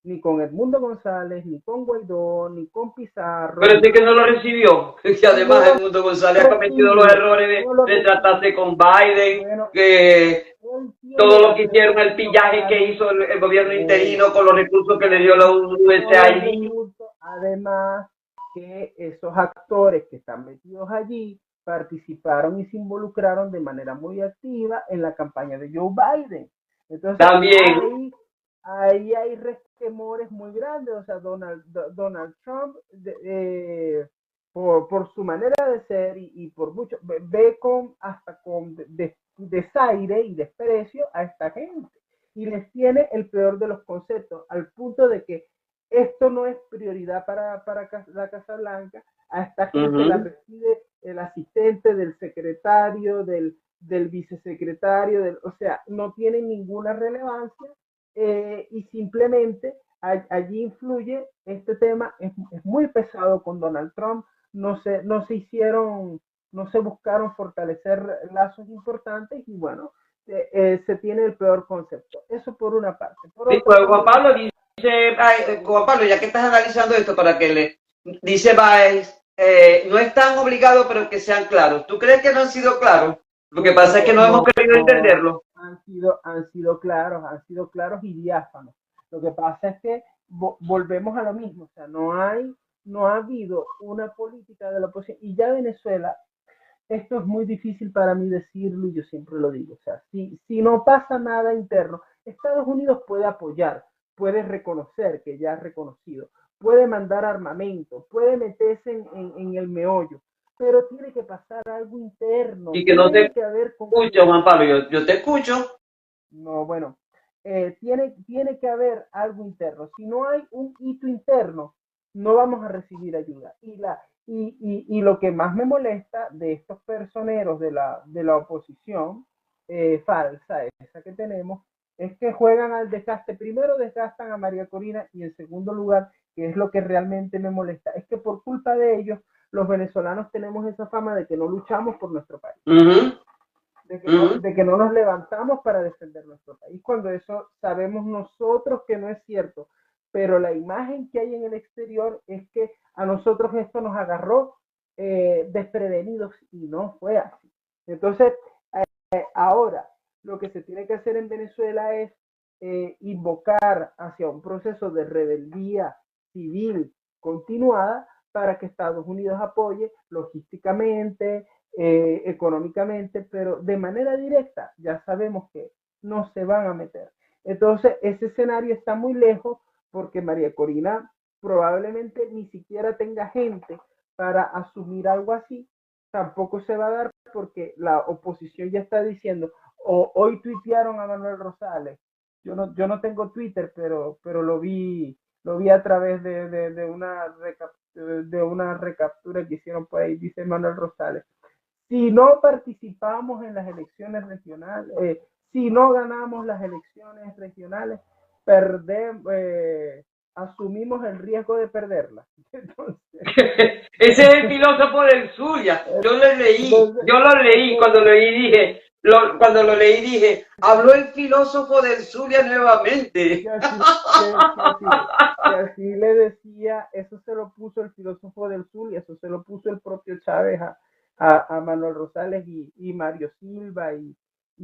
S2: ni con Edmundo González, ni con Guaidó, ni con Pizarro.
S1: Pero sí que no lo recibió. Y además Edmundo González ha cometido los errores de tratarse con Biden, que todo lo que hicieron, el pillaje que hizo el gobierno interino con los recursos que le dio la USAID.
S2: Además, que esos actores que están metidos allí participaron y se involucraron de manera muy activa en la campaña de Joe Biden. Entonces,
S1: también
S2: ahí hay resquemores muy grandes. O sea, Donald Trump, por su manera de ser y por mucho, ve hasta con desaire y desprecio a esta gente. Y les tiene el peor de los conceptos, al punto de que esto no es prioridad para la Casa Blanca. A esta gente la recibe el asistente del secretario, del vicesecretario, o sea, no tiene ninguna relevancia y simplemente allí influye este tema. Es muy pesado con Donald Trump. No se buscaron fortalecer lazos importantes y bueno, se tiene el peor concepto. Eso por una parte. Por
S1: sí, pues Juan Pablo dice, Juan Pablo, ya que estás analizando esto para que le dice Baez, no están obligados, pero que sean claros. ¿Tú crees que no han sido claros? Lo que pasa es que no hemos querido entenderlo.
S2: Han sido claros y diáfanos. Lo que pasa es que volvemos a lo mismo. O sea, no ha habido una política de la oposición. Y ya Venezuela, esto es muy difícil para mí decirlo y yo siempre lo digo. O sea, si no pasa nada interno, Estados Unidos puede apoyar, puede reconocer que ya ha reconocido, puede mandar armamento, puede meterse en el meollo, pero tiene que pasar algo interno.
S1: Y que no te escucho, Juan Pablo, yo te escucho.
S2: No, bueno, tiene que haber algo interno. Si no hay un hito interno, no vamos a recibir ayuda. Y lo que más me molesta de estos personeros de la oposición falsa, esa que tenemos, es que juegan al desgaste. Primero desgastan a María Corina y en segundo lugar, que es lo que realmente me molesta, es que por culpa de ellos, los venezolanos tenemos esa fama de que no luchamos por nuestro país. De que no nos levantamos para defender nuestro país, cuando eso sabemos nosotros que no es cierto. Pero la imagen que hay en el exterior es que a nosotros esto nos agarró desprevenidos y no fue así. Entonces, ahora lo que se tiene que hacer en Venezuela es invocar hacia un proceso de rebeldía civil continuada para que Estados Unidos apoye logísticamente, económicamente, pero de manera directa ya sabemos que no se van a meter. Entonces, ese escenario está muy lejos porque María Corina probablemente ni siquiera tenga gente para asumir algo así. Tampoco se va a dar porque la oposición ya está diciendo, hoy tuitearon a Manuel Rosales. Yo no tengo Twitter, pero lo vi a través de una recaptura que hicieron por ahí. Dice Manuel Rosales: si no participamos en las elecciones regionales, si no ganamos las elecciones regionales, asumimos el riesgo de perderlas.
S1: Entonces, ese es el filósofo del Zulia. Yo lo leí cuando lo leí dije, habló el filósofo del Zulia nuevamente.
S2: Que así le decía, eso se lo puso el filósofo del Zulia, eso se lo puso el propio Chávez a Manuel Rosales y Mario Silva y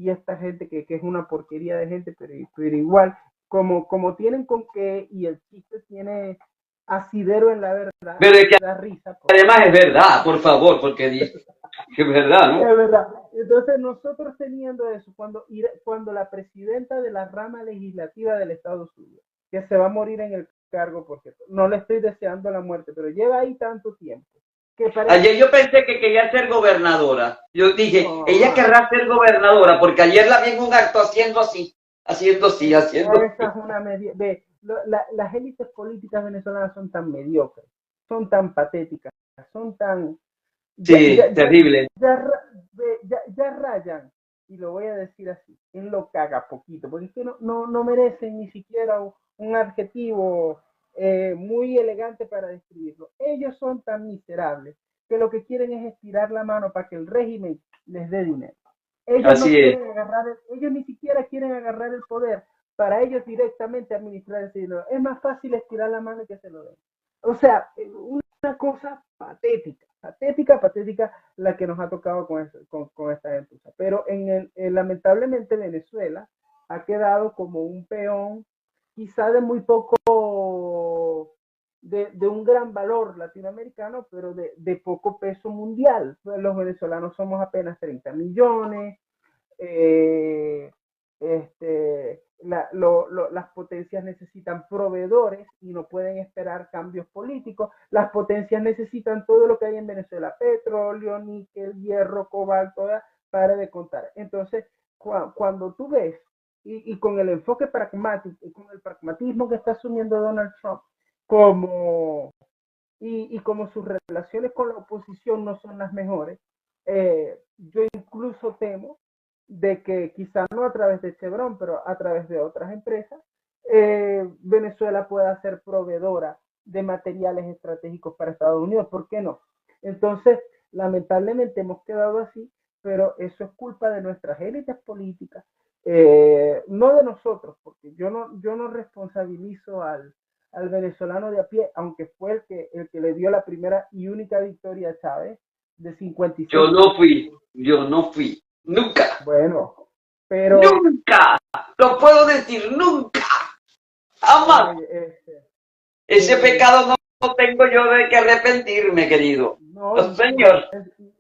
S2: esta gente que es una porquería de gente, pero igual, como tienen con qué y el chiste tiene asidero en la verdad,
S1: pero es que
S2: da risa.
S1: Además es verdad, por favor, porque Es verdad, ¿no?
S2: Es verdad. Entonces, nosotros teniendo eso, cuando la presidenta de la rama legislativa del Estados Unidos, que se va a morir en el cargo, por cierto, no le estoy deseando la muerte, pero lleva ahí tanto tiempo, que parece...
S1: Ayer yo pensé que quería ser gobernadora. Yo dije, ella
S2: No,
S1: querrá ser gobernadora, porque ayer la vi en un acto haciendo así, haciendo así, haciendo
S2: esa es
S1: así.
S2: una las élites políticas venezolanas son tan mediocres, son tan patéticas, son tan... Ya,
S1: Sí,
S2: ya, ya,
S1: terrible.
S2: ya rayan, y lo voy a decir así, en lo caga poquito, porque es que no merecen ni siquiera un adjetivo muy elegante para describirlo. Ellos son tan miserables que lo que quieren es estirar la mano para que el régimen les dé dinero. Ellos no
S1: Así es.
S2: quieren ellos ni siquiera quieren agarrar el poder para ellos directamente administrar ese dinero. Es más fácil estirar la mano y que se lo den. O sea, una cosa patética, patética, patética la que nos ha tocado con esta gentuza. Pero lamentablemente Venezuela ha quedado como un peón, quizá de muy poco, de un gran valor latinoamericano, pero de poco peso mundial. Pues los venezolanos somos apenas 30 millones, eh, las potencias necesitan proveedores y no pueden esperar cambios políticos. Las potencias necesitan todo lo que hay en Venezuela, petróleo, níquel, hierro, cobalto, para de contar. Entonces, cuando tú ves, y con el enfoque pragmático, y con el pragmatismo que está asumiendo Donald Trump, como, y como sus relaciones con la oposición no son las mejores, yo incluso temo de que quizá no a través de Chevron, pero a través de otras empresas, Venezuela pueda ser proveedora de materiales estratégicos para Estados Unidos. ¿Por qué no? Entonces, lamentablemente hemos quedado así, pero eso es culpa de nuestras élites políticas, no de nosotros, porque yo no responsabilizo al venezolano de a pie, aunque fue el que le dio la primera y única victoria a Chávez de 56 puntos.
S1: Yo no fui, nunca,
S2: Bueno, pero
S1: nunca, lo puedo decir, nunca, jamás.
S2: este,
S1: Ese
S2: eh,
S1: pecado no tengo yo de que arrepentirme, querido.
S2: no,
S1: Oh, Señor,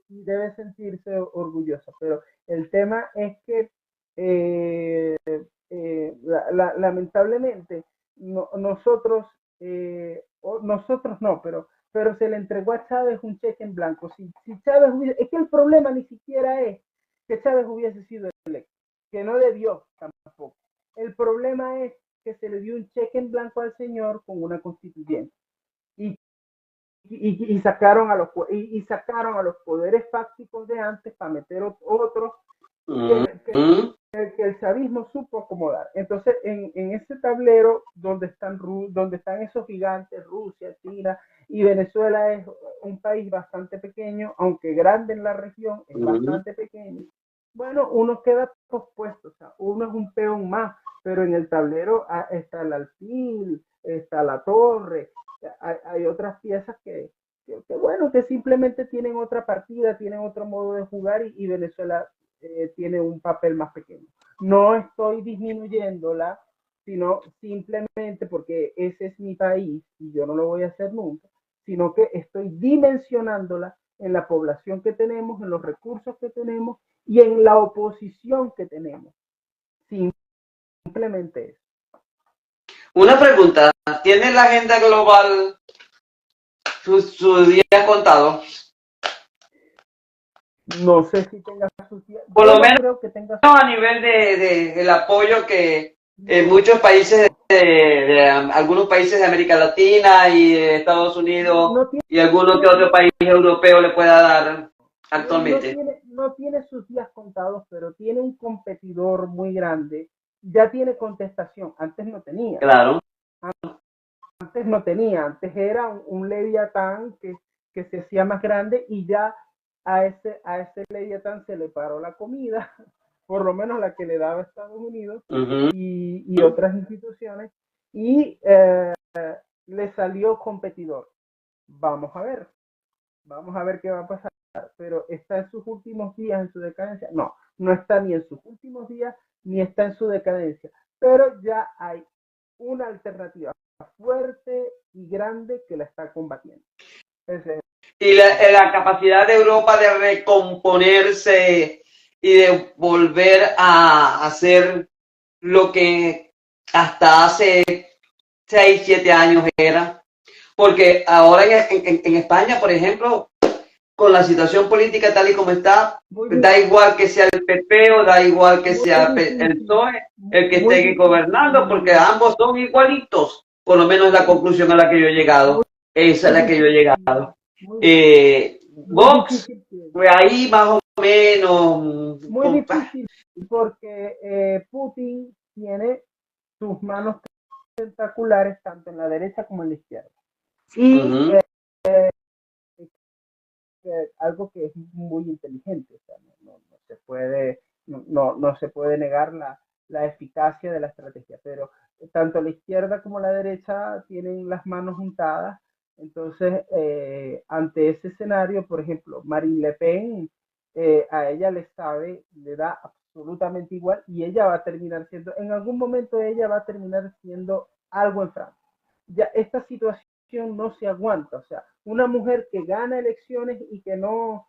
S2: debe sentirse orgullosa, pero el tema es que lamentablemente nosotros, nosotros no, pero se le entregó a Chávez un cheque en blanco. Si Chávez es que el problema ni siquiera es que Chávez hubiese sido electo, que no debió tampoco. El problema es que se le dio un cheque en blanco al señor con una constituyente. Y sacaron a los poderes fácticos de antes para meter otros
S1: mm,
S2: que, que,
S1: mm,
S2: que el chavismo supo acomodar. Entonces, en ese tablero donde están esos gigantes, Rusia, China y Venezuela es un país bastante pequeño, aunque grande en la región, es
S1: mm.
S2: bastante pequeño. Bueno, uno queda pospuesto, o sea, uno es un peón más, pero en el tablero está el alfil, está la torre, hay otras piezas bueno, que simplemente tienen otra partida, tienen otro modo de jugar y Venezuela tiene un papel más pequeño. No estoy disminuyéndola, sino simplemente porque ese es mi país y yo no lo voy a hacer nunca, sino que estoy dimensionándola en la población que tenemos, en los recursos que tenemos y en la oposición que tenemos. Simplemente eso.
S1: Una pregunta, ¿tiene la agenda global su día contado?
S2: No sé si tenga sus días.
S1: Por
S2: Yo
S1: lo
S2: no
S1: menos
S2: creo que tenga sus
S1: a nivel el apoyo que
S2: no,
S1: muchos países,
S2: no,
S1: algunos países de América Latina y de Estados Unidos
S2: no
S1: y algunos que
S2: tiene,
S1: otro país europeo le pueda dar actualmente.
S2: no tiene sus días contados, pero tiene un competidor muy grande. Ya tiene contestación.
S1: Claro.
S2: Antes era un Leviatán que se hacía más grande y ya a ese Leviatán se le paró la comida, por lo menos la que le daba Estados Unidos
S1: Uh -huh.
S2: y otras instituciones, y le salió competidor. Vamos a ver, vamos a ver qué va a pasar, pero está en sus últimos días en su decadencia. No, no está ni en sus últimos días ni está en su decadencia, pero ya hay una alternativa fuerte y grande que la está combatiendo. Ese
S1: y la capacidad de Europa de recomponerse y de volver a hacer lo que hasta hace 6, 7 años era. Porque ahora en España, por ejemplo, con la situación política tal y como está, da igual que sea el PP o da igual que sea el PSOE el que esté gobernando, porque ambos son igualitos. Por lo menos la conclusión a la que yo he llegado. Esa es la que yo he llegado. Vox, pues ahí más o menos.
S2: Muy difícil porque Putin tiene sus manos tentaculares tanto en la derecha como en la izquierda. Y algo que es muy inteligente, o sea, no se puede, no se puede negar la eficacia de la estrategia, pero tanto la izquierda como la derecha tienen las manos juntadas. Entonces, ante ese escenario, por ejemplo, Marine Le Pen, a ella le da absolutamente igual y ella va a terminar siendo, en algún momento ella va a terminar siendo algo en Francia. Ya esta situación no se aguanta, o sea, una mujer que gana elecciones y que o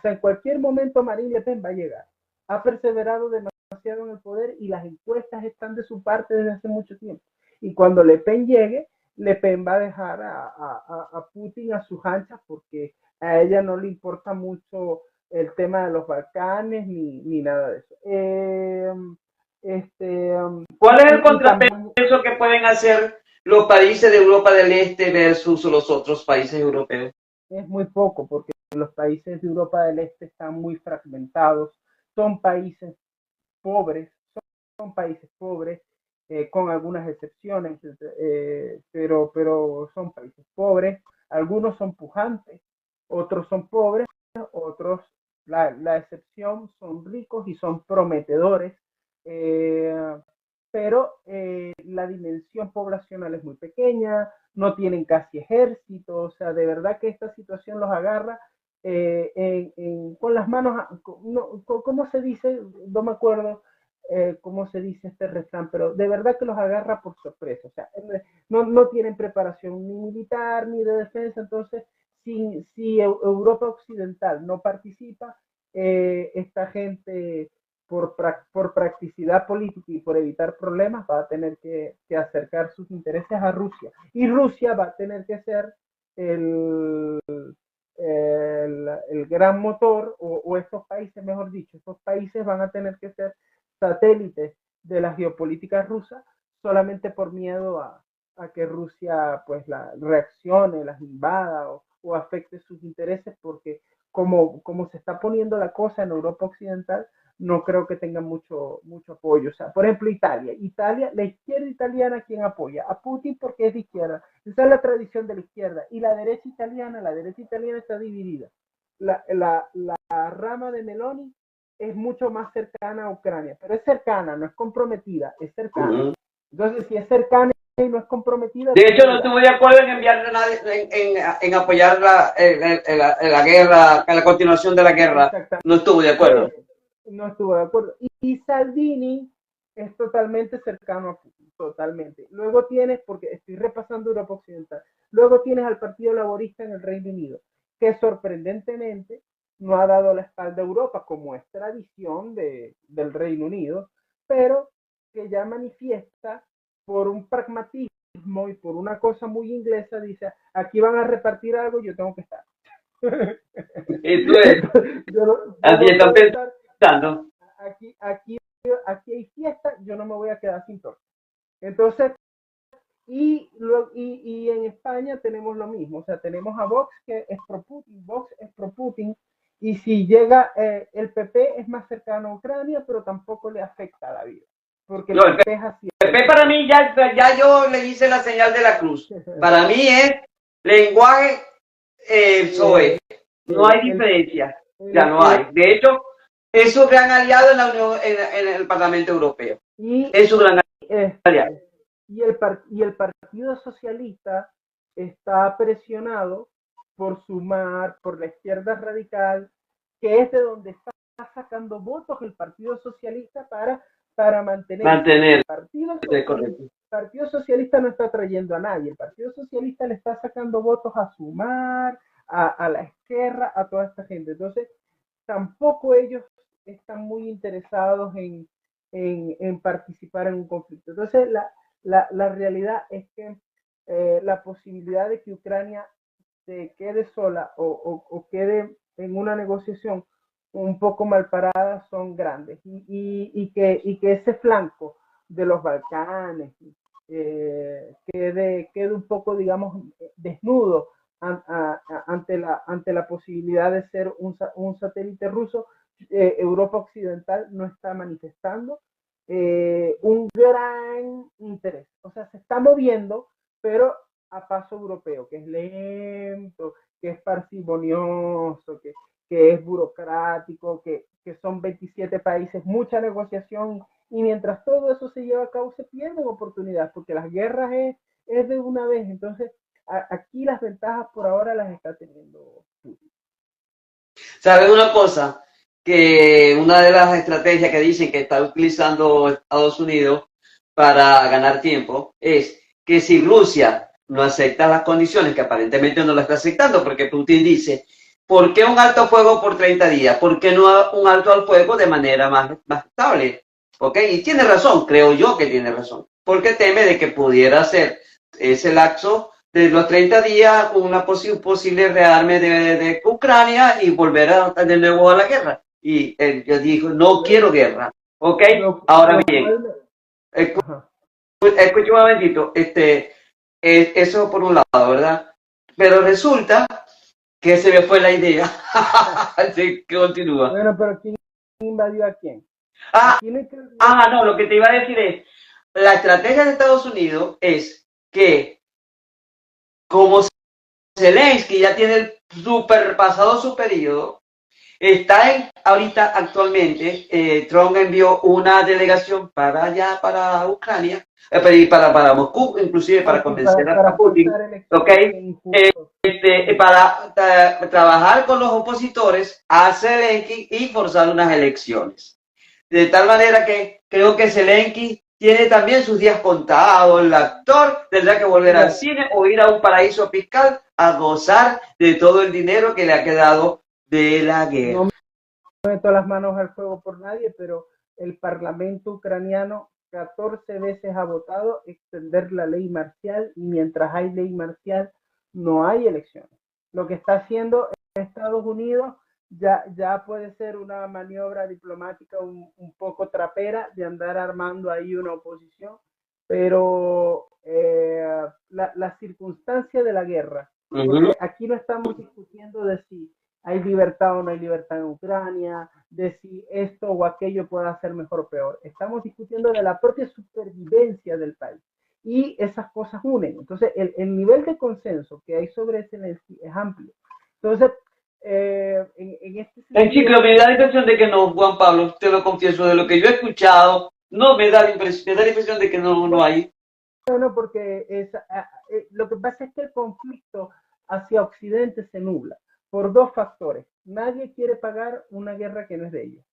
S2: sea, en cualquier momento Marine Le Pen va a llegar. Ha perseverado demasiado en el poder y las encuestas están de su parte desde hace mucho tiempo. Y cuando Le Pen llegue, Le Pen va a dejar a Putin a sus anchas porque a ella no le importa mucho el tema de los Balcanes ni nada de eso.
S1: ¿Cuál es el contrapeso que pueden hacer los países de Europa del Este versus los otros países europeos?
S2: Es muy poco, porque los países de Europa del Este están muy fragmentados, son países pobres, son países pobres, con algunas excepciones, pero son países pobres, algunos son pujantes, otros son pobres, otros, la excepción, son ricos y son prometedores, pero la dimensión poblacional es muy pequeña, no tienen casi ejército, o sea, de verdad que esta situación los agarra con las manos, ¿cómo se dice? No me acuerdo cómo se dice este refrán, pero de verdad que los agarra por sorpresa, o sea, no tienen preparación ni militar ni de defensa, entonces si Europa Occidental no participa, esta gente por practicidad política y por evitar problemas va a tener que acercar sus intereses a Rusia. Y Rusia va a tener que ser el, el gran motor, o estos países, mejor dicho, estos países van a tener que ser satélites de la geopolítica rusa solamente por miedo a que Rusia pues la reaccione, las invada o afecte sus intereses, porque como se está poniendo la cosa en Europa Occidental, no creo que tenga mucho apoyo. O sea, por ejemplo, Italia, la izquierda italiana, ¿quién apoya? A Putin porque es de izquierda. Esa es la tradición de la izquierda. Y la derecha italiana está dividida. La rama de Meloni es mucho más cercana a Ucrania, pero es cercana, no es comprometida, es cercana. Entonces, si es cercana y no es comprometida...
S1: De hecho, no estuve de acuerdo en enviar en apoyar la guerra, la continuación de la guerra. No estuve de acuerdo.
S2: No estuvo de acuerdo. Y Salvini es totalmente cercano a Putin, totalmente. Luego tienes, porque estoy repasando Europa Occidental, luego tienes al Partido Laborista en el Reino Unido, que sorprendentemente no ha dado la espalda a Europa, como es tradición del Reino Unido, pero que ya manifiesta por un pragmatismo y por una cosa muy inglesa, dice, aquí van a repartir algo, yo tengo que estar.
S1: Eso es. Así están pensando.
S2: Aquí hay fiesta, yo no me voy a quedar sin torta. Entonces, y en España tenemos lo mismo, o sea, tenemos a Vox que es pro Putin, y si llega el PP es más cercano a Ucrania, pero tampoco le afecta a la vida. Porque
S1: no, el PP es así. El PP para mí ya yo le hice la señal de la cruz. Para mí es lenguaje PSOE. No hay diferencia. Ya no hay. De hecho, es su gran aliado en la Unión, en el Parlamento Europeo. Es su gran aliado.
S2: Y el Partido Socialista está presionado por sumar, por la izquierda radical, que es de donde está sacando votos el Partido Socialista para mantener. El Partido Socialista no está trayendo a nadie, el Partido Socialista le está sacando votos a Sumar, a la izquierda, a toda esta gente. Entonces, tampoco ellos están muy interesados en participar en un conflicto. Entonces, la realidad es que la posibilidad de que Ucrania se quede sola o quede en una negociación un poco mal parada son grandes y que ese flanco de los Balcanes quede un poco, digamos, desnudo ante la posibilidad de ser un satélite ruso. Europa Occidental no está manifestando un gran interés. O sea, se está moviendo, pero a paso europeo, que es lento, que es parsimonioso, que es burocrático, que son 27 países, mucha negociación, y mientras todo eso se lleva a cabo se pierden oportunidades, porque las guerras es de una vez. Entonces, aquí las ventajas por ahora las está teniendo Putin.
S1: ¿Sabes una cosa? Que una de las estrategias que dicen que está utilizando Estados Unidos para ganar tiempo es que si Rusia no acepta las condiciones, que aparentemente no las está aceptando, porque Putin dice, ¿por qué un alto fuego por 30 días? ¿Por qué no un alto al fuego de manera más estable? ¿Ok? Y tiene razón, creo yo que tiene razón, porque teme de que pudiera ser ese lapso de los 30 días una posible rearme de Ucrania y volver de nuevo a la guerra. Y él dijo, no quiero guerra. ¿Ok? Ahora bien, escucha un momentito, eso por un lado, ¿verdad? Pero resulta que se me fue la idea. Así que continúa.
S2: Bueno, pero ¿quién invadió a quién?
S1: Ah,
S2: Aquí no hay que olvidar
S1: no, lo que te iba a decir es, la estrategia de Estados Unidos es que como Zelensky ya tiene pasado su periodo, está ahorita actualmente, Trump envió una delegación para allá, para Ucrania, para Moscú, inclusive para convencer a
S2: para
S1: Putin,
S2: forzar
S1: ¿ok?
S2: elecciones que es injusto.
S1: Para trabajar con los opositores a Zelensky y forzar unas elecciones. De tal manera que creo que Zelensky tiene también sus días contados. El actor tendrá que volver al
S2: Mira,
S1: cine o ir a un paraíso fiscal a gozar de todo el dinero que le ha quedado de la
S2: no
S1: guerra.
S2: meto las manos al fuego por nadie, pero el Parlamento ucraniano 14 veces ha votado extender la ley marcial y mientras hay ley marcial no hay elecciones. Lo que está haciendo Estados Unidos ya puede ser una maniobra diplomática un poco trapera de andar armando ahí una oposición, pero la circunstancia de la guerra,
S1: Uh-huh.
S2: porque aquí no estamos discutiendo de si hay libertad o no hay libertad en Ucrania, de si esto o aquello pueda ser mejor o peor. Estamos discutiendo de la propia supervivencia del país. Y esas cosas unen. Entonces, el nivel de consenso que hay sobre Zelensky es amplio. Entonces, en este
S1: En
S2: sentido...
S1: chico, me da la impresión de que no, Juan Pablo, te lo confieso, de lo que yo he escuchado, no me da la impresión de que no hay.
S2: Bueno, porque lo que pasa es que el conflicto hacia Occidente se nubla por dos factores. Nadie quiere pagar una guerra que no es de ellos.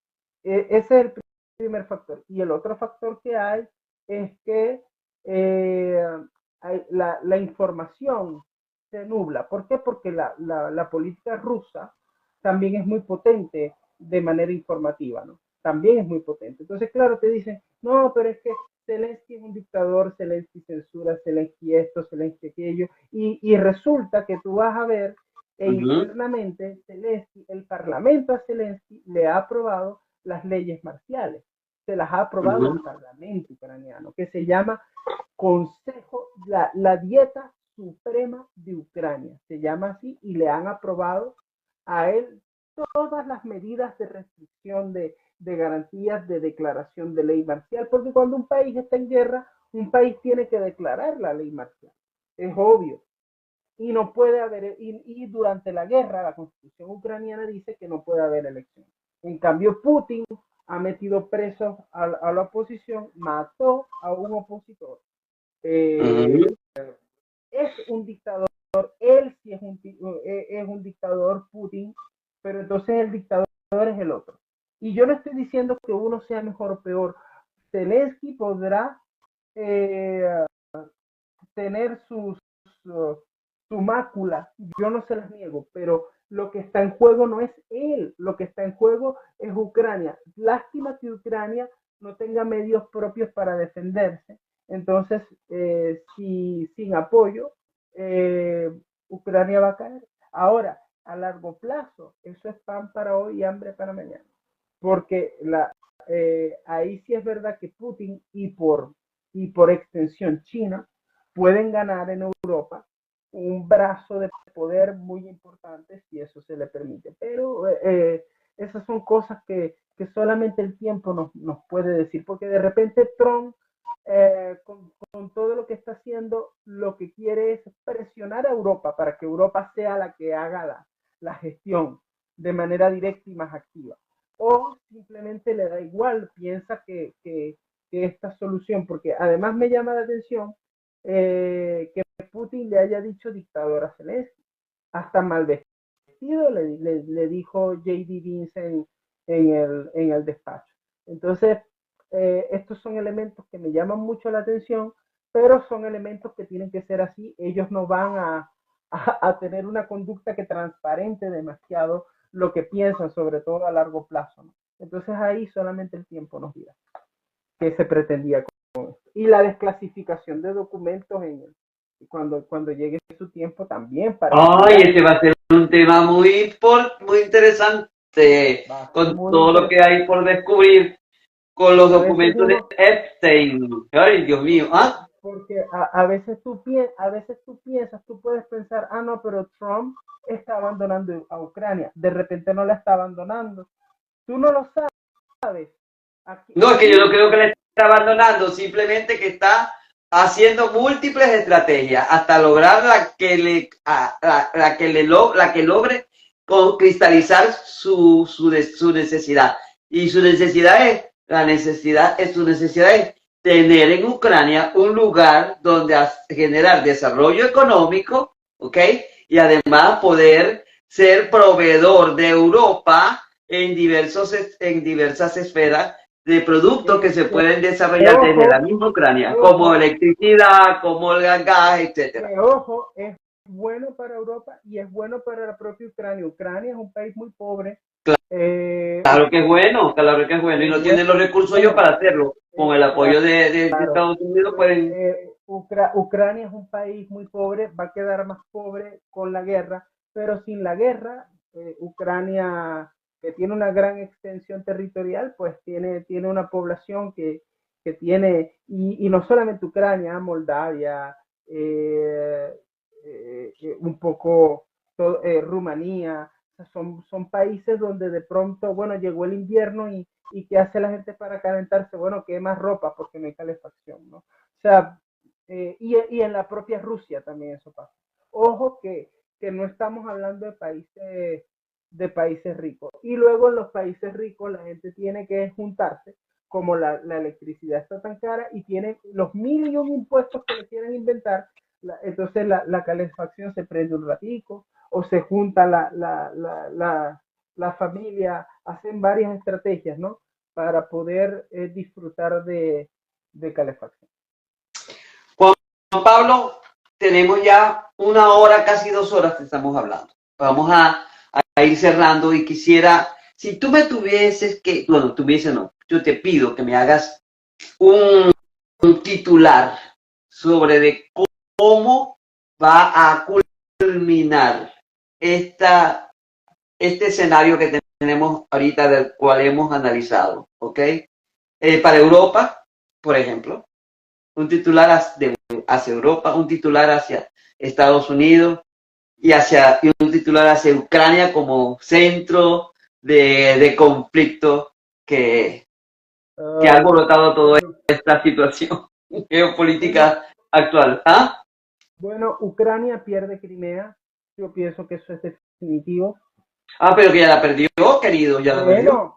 S2: Ese es el primer factor. Y el otro factor que hay es que eh, la información se nubla. ¿Por qué? Porque la política rusa también es muy potente de manera informativa, ¿no? También es muy potente. Entonces, claro, te dicen, no, pero es que Zelensky es un dictador, Zelensky censura, Zelensky esto, Zelensky aquello, y resulta que tú vas a ver
S1: Uh-huh.
S2: internamente Zelensky, el parlamento a Zelensky le ha aprobado las leyes marciales, se las ha aprobado
S1: Uh-huh.
S2: el parlamento ucraniano, que se llama Consejo, la Dieta Suprema de Ucrania, se llama así, y le han aprobado a él todas las medidas de restricción de garantías de declaración de ley marcial, porque cuando un país está en guerra, un país tiene que declarar la ley marcial, es obvio, y no puede haber, y durante la guerra la constitución ucraniana dice que no puede haber elecciones. En cambio, Putin ha metido presos a la oposición, mató a un opositor,
S1: Uh-huh.
S2: eh, es un dictador, él sí es un dictador Putin, pero entonces el dictador es el otro. Y yo no estoy diciendo que uno sea mejor o peor. Zelensky podrá eh, tener su mácula, yo no se las niego, pero lo que está en juego no es él, lo que está en juego es Ucrania. Lástima que Ucrania no tenga medios propios para defenderse. Entonces, si sin apoyo, eh, Ucrania va a caer. Ahora, a largo plazo, eso es pan para hoy y hambre para mañana. Porque ahí sí es verdad que Putin y por extensión China pueden ganar en Europa un brazo de poder muy importante si eso se le permite. Pero esas son cosas que solamente el tiempo nos puede decir, porque de repente Trump, con todo lo que está haciendo, lo que quiere es presionar a Europa para que Europa sea la que haga la gestión de manera directa y más activa. O simplemente le da igual, piensa que esta solución, porque además me llama la atención que Putin le haya dicho dictador a Zelensky. Hasta mal vestido le dijo J.D. Vance en el despacho. Entonces, estos son elementos que me llaman mucho la atención, pero son elementos que tienen que ser así. Ellos no van a tener una conducta que transparente demasiado lo que piensan, sobre todo a largo plazo, ¿no? Entonces ahí solamente el tiempo nos dirá qué se pretendía con esto. Y la desclasificación de documentos cuando llegue su tiempo también para
S1: Ay,
S2: estudiar.
S1: este va a ser un tema muy interesante,
S2: Va a ser
S1: con
S2: muy
S1: todo lo que hay
S2: interesante.
S1: por descubrir con los
S2: Y a veces
S1: documentos de
S2: uno,
S1: Epstein. Ay, Dios mío. ¿Ah?
S2: porque a veces tú piensas, tú puedes pensar, ah, no, pero Trump está abandonando a Ucrania. De repente no la está abandonando. Tú no lo sabes.
S1: No, es que yo no
S2: Aquí
S1: creo que le esté abandonando, simplemente que está haciendo múltiples estrategias hasta lograr la que logre cristalizar su necesidad. Y su necesidad es tener en Ucrania un lugar donde generar desarrollo económico, ¿ok? Y además poder ser proveedor de Europa en diversas esferas de productos que se pueden desarrollar desde la
S2: ojo,
S1: misma Ucrania, como
S2: ojo,
S1: electricidad, como el gas, etcétera.
S2: que ojo, es bueno para Europa y es bueno para la propia Ucrania. Ucrania es un país muy pobre,
S1: Claro que es bueno, y
S2: es
S1: no tienen los recursos ellos
S2: bueno,
S1: para hacerlo. Con el apoyo de
S2: claro.
S1: Estados Unidos pueden.
S2: Ucrania es un país muy pobre, va a quedar más pobre con la guerra, pero sin la guerra, Ucrania, que tiene una gran extensión territorial, pues tiene una población que tiene, y no solamente Ucrania, Moldavia, eh, un poco Rumanía, son países donde de pronto, bueno, llegó el invierno y ¿qué hace la gente para calentarse? Bueno, quema ropa porque no hay calefacción, ¿no? O sea, y en la propia Rusia también eso pasa. Ojo que no estamos hablando de países ricos. Y luego en los países ricos la gente tiene que juntarse, como la electricidad está tan cara y tiene los mil y un impuestos que le quieren inventar, entonces la calefacción se prende un ratico, o se junta la familia, hacen varias estrategias, ¿no? Para poder disfrutar de calefacción.
S1: Juan Pablo, tenemos ya una hora, casi 2 horas que estamos hablando. Vamos a ir cerrando y quisiera, si tú me tuvieses que, bueno, tuviese no, yo te pido que me hagas un, un titular sobre de cómo va a culminar esta, este escenario que tenemos ahorita, del cual hemos analizado, ¿ok? Para Europa, por ejemplo, un titular hacia Europa, un titular hacia Estados Unidos y un titular hacia Ucrania como centro de conflicto que ha alborotado toda
S2: Bueno,
S1: esta situación
S2: bueno,
S1: geopolítica actual. ¿Ah?
S2: bueno, Ucrania pierde Crimea. Yo pienso que eso es definitivo.
S1: Pero que ya la perdió, querido, ya la perdió.
S2: Bueno,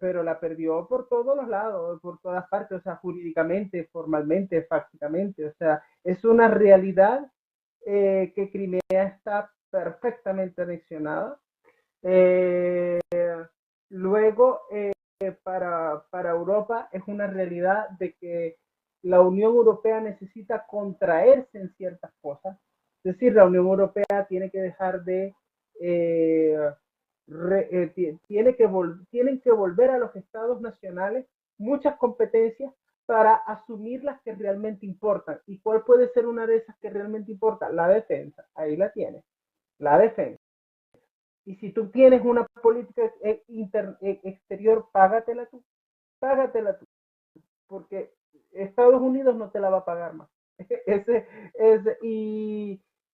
S2: pero la perdió por todos los lados, por todas partes, o sea, jurídicamente, formalmente, fácticamente, o sea, es una realidad que Crimea está perfectamente anexionada. Eh, luego, para Europa es una realidad de que la Unión Europea necesita contraerse en ciertas cosas. Es decir, la Unión Europea tiene que dejar de tienen que volver a los estados nacionales muchas competencias para asumir las que realmente importan. ¿Y cuál puede ser una de esas que realmente importa? La defensa. Ahí la tienes. La defensa. Y si tú tienes una política exterior, págatela tú. Págatela tú. Porque Estados Unidos no te la va a pagar más.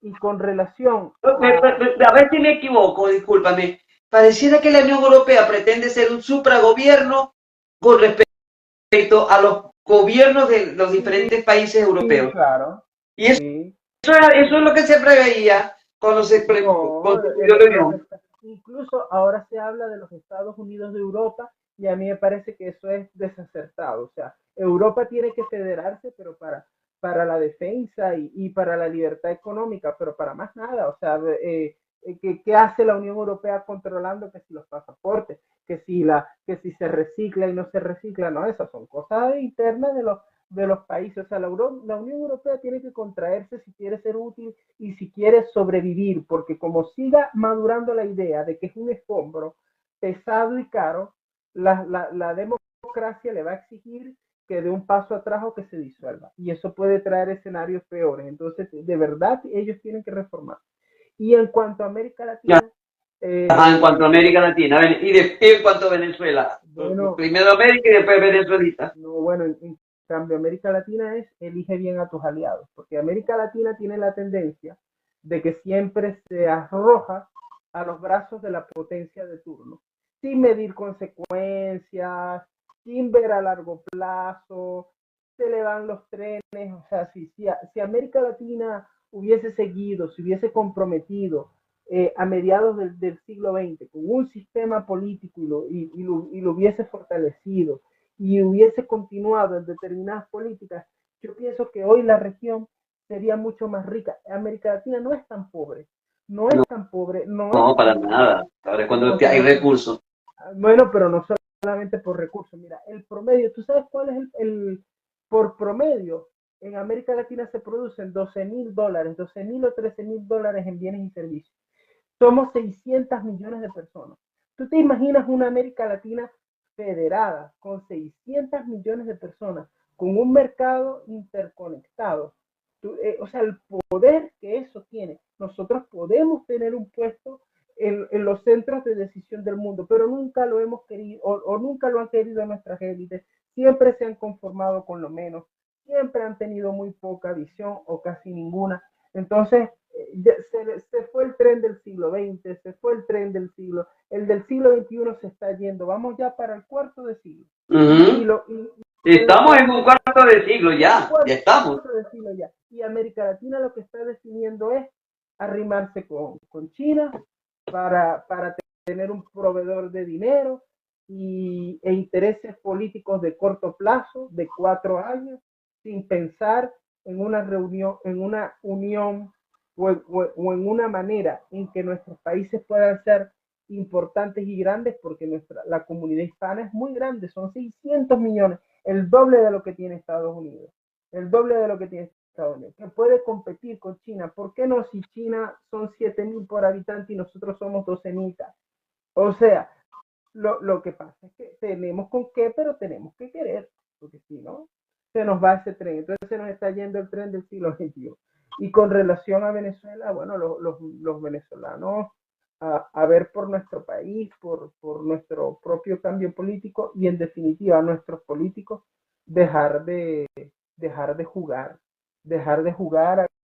S2: Y con relación
S1: A ver si me equivoco, discúlpame. Pareciera que la Unión Europea pretende ser un supragobierno con respecto a los gobiernos de los diferentes países
S2: sí,
S1: europeos.
S2: claro,
S1: Y eso,
S2: sí.
S1: eso es lo que se preveía cuando se
S2: No,
S1: constituyó la Unión.
S2: incluso ahora se habla de los Estados Unidos de Europa y a mí me parece que eso es desacertado. O sea, Europa tiene que federarse, pero para la defensa y para la libertad económica, pero para más nada. O sea, ¿qué hace la Unión Europea controlando que si los pasaportes, que si se recicla y no se recicla? No, esas son cosas internas de los países. O sea, la Unión Europea tiene que contraerse si quiere ser útil y si quiere sobrevivir, porque como siga madurando la idea de que es un escombro pesado y caro, la democracia le va a exigir que dé un paso atrás o que se disuelva. Y eso puede traer escenarios peores. Entonces, de verdad, ellos tienen que reformar. Y en cuanto a América
S1: Ya,
S2: Latina,
S1: en cuanto a América Latina, en cuanto a Venezuela.
S2: bueno,
S1: Primero América y después Venezuela.
S2: no, bueno, en cambio, América Latina es elige bien a tus aliados, porque América Latina tiene la tendencia de que siempre se arroja a los brazos de la potencia de turno, sin medir consecuencias, sin ver a largo plazo, se le van los trenes. O sea, si América Latina hubiese seguido, se hubiese comprometido a mediados del siglo XX con un sistema político y lo hubiese fortalecido, y hubiese continuado en determinadas políticas, yo pienso que hoy la región sería mucho más rica. América Latina no es tan pobre, no
S1: No,
S2: es tan pobre, no es
S1: no, para
S2: tan
S1: nada. Ahora es cuando
S2: o
S1: hay
S2: sea,
S1: recursos.
S2: bueno, pero no solamente por recursos. Mira, el promedio, ¿tú sabes cuál es por promedio? En América Latina se producen $12,000, 12,000 o $13,000 en bienes y servicios. Somos 600 millones de personas. ¿Tú te imaginas una América Latina federada con 600 millones de personas, con un mercado interconectado? O sea, el poder que eso tiene. Nosotros podemos tener un puesto en los centros de decisión del mundo, pero nunca lo hemos querido o nunca lo han querido nuestras élites. Siempre se han conformado con lo menos, siempre han tenido muy poca visión o casi ninguna. Entonces, se fue el tren del siglo XX, se fue el del siglo XXI se está yendo, vamos ya para el cuarto de siglo.
S1: Uh
S2: Y, y,
S1: -huh.
S2: lo, y,
S1: Estamos en un cuarto de siglo
S2: un
S1: ya, ya
S2: cuarto
S1: estamos.
S2: de siglo ya. Y América Latina lo que está definiendo es arrimarse con China para tener un proveedor de dinero e intereses políticos de corto plazo, de 4 años, sin pensar en una reunión, en una unión o en una manera en que nuestros países puedan ser importantes y grandes, porque la comunidad hispana es muy grande, son 600 millones, el doble de lo que tiene Estados Unidos, el doble de lo que tiene Estados Unidos, que puede competir con China. ¿Por qué no si China son 7,000 por habitante y nosotros somos 12,000? O sea, lo que pasa es que tenemos con qué, pero tenemos que querer, porque si no, se nos va ese tren. Entonces se nos está yendo el tren del siglo XXI. Y con relación a Venezuela, bueno, los venezolanos a ver por nuestro país, por nuestro propio cambio político y en definitiva a nuestros políticos dejar de, dejar de jugar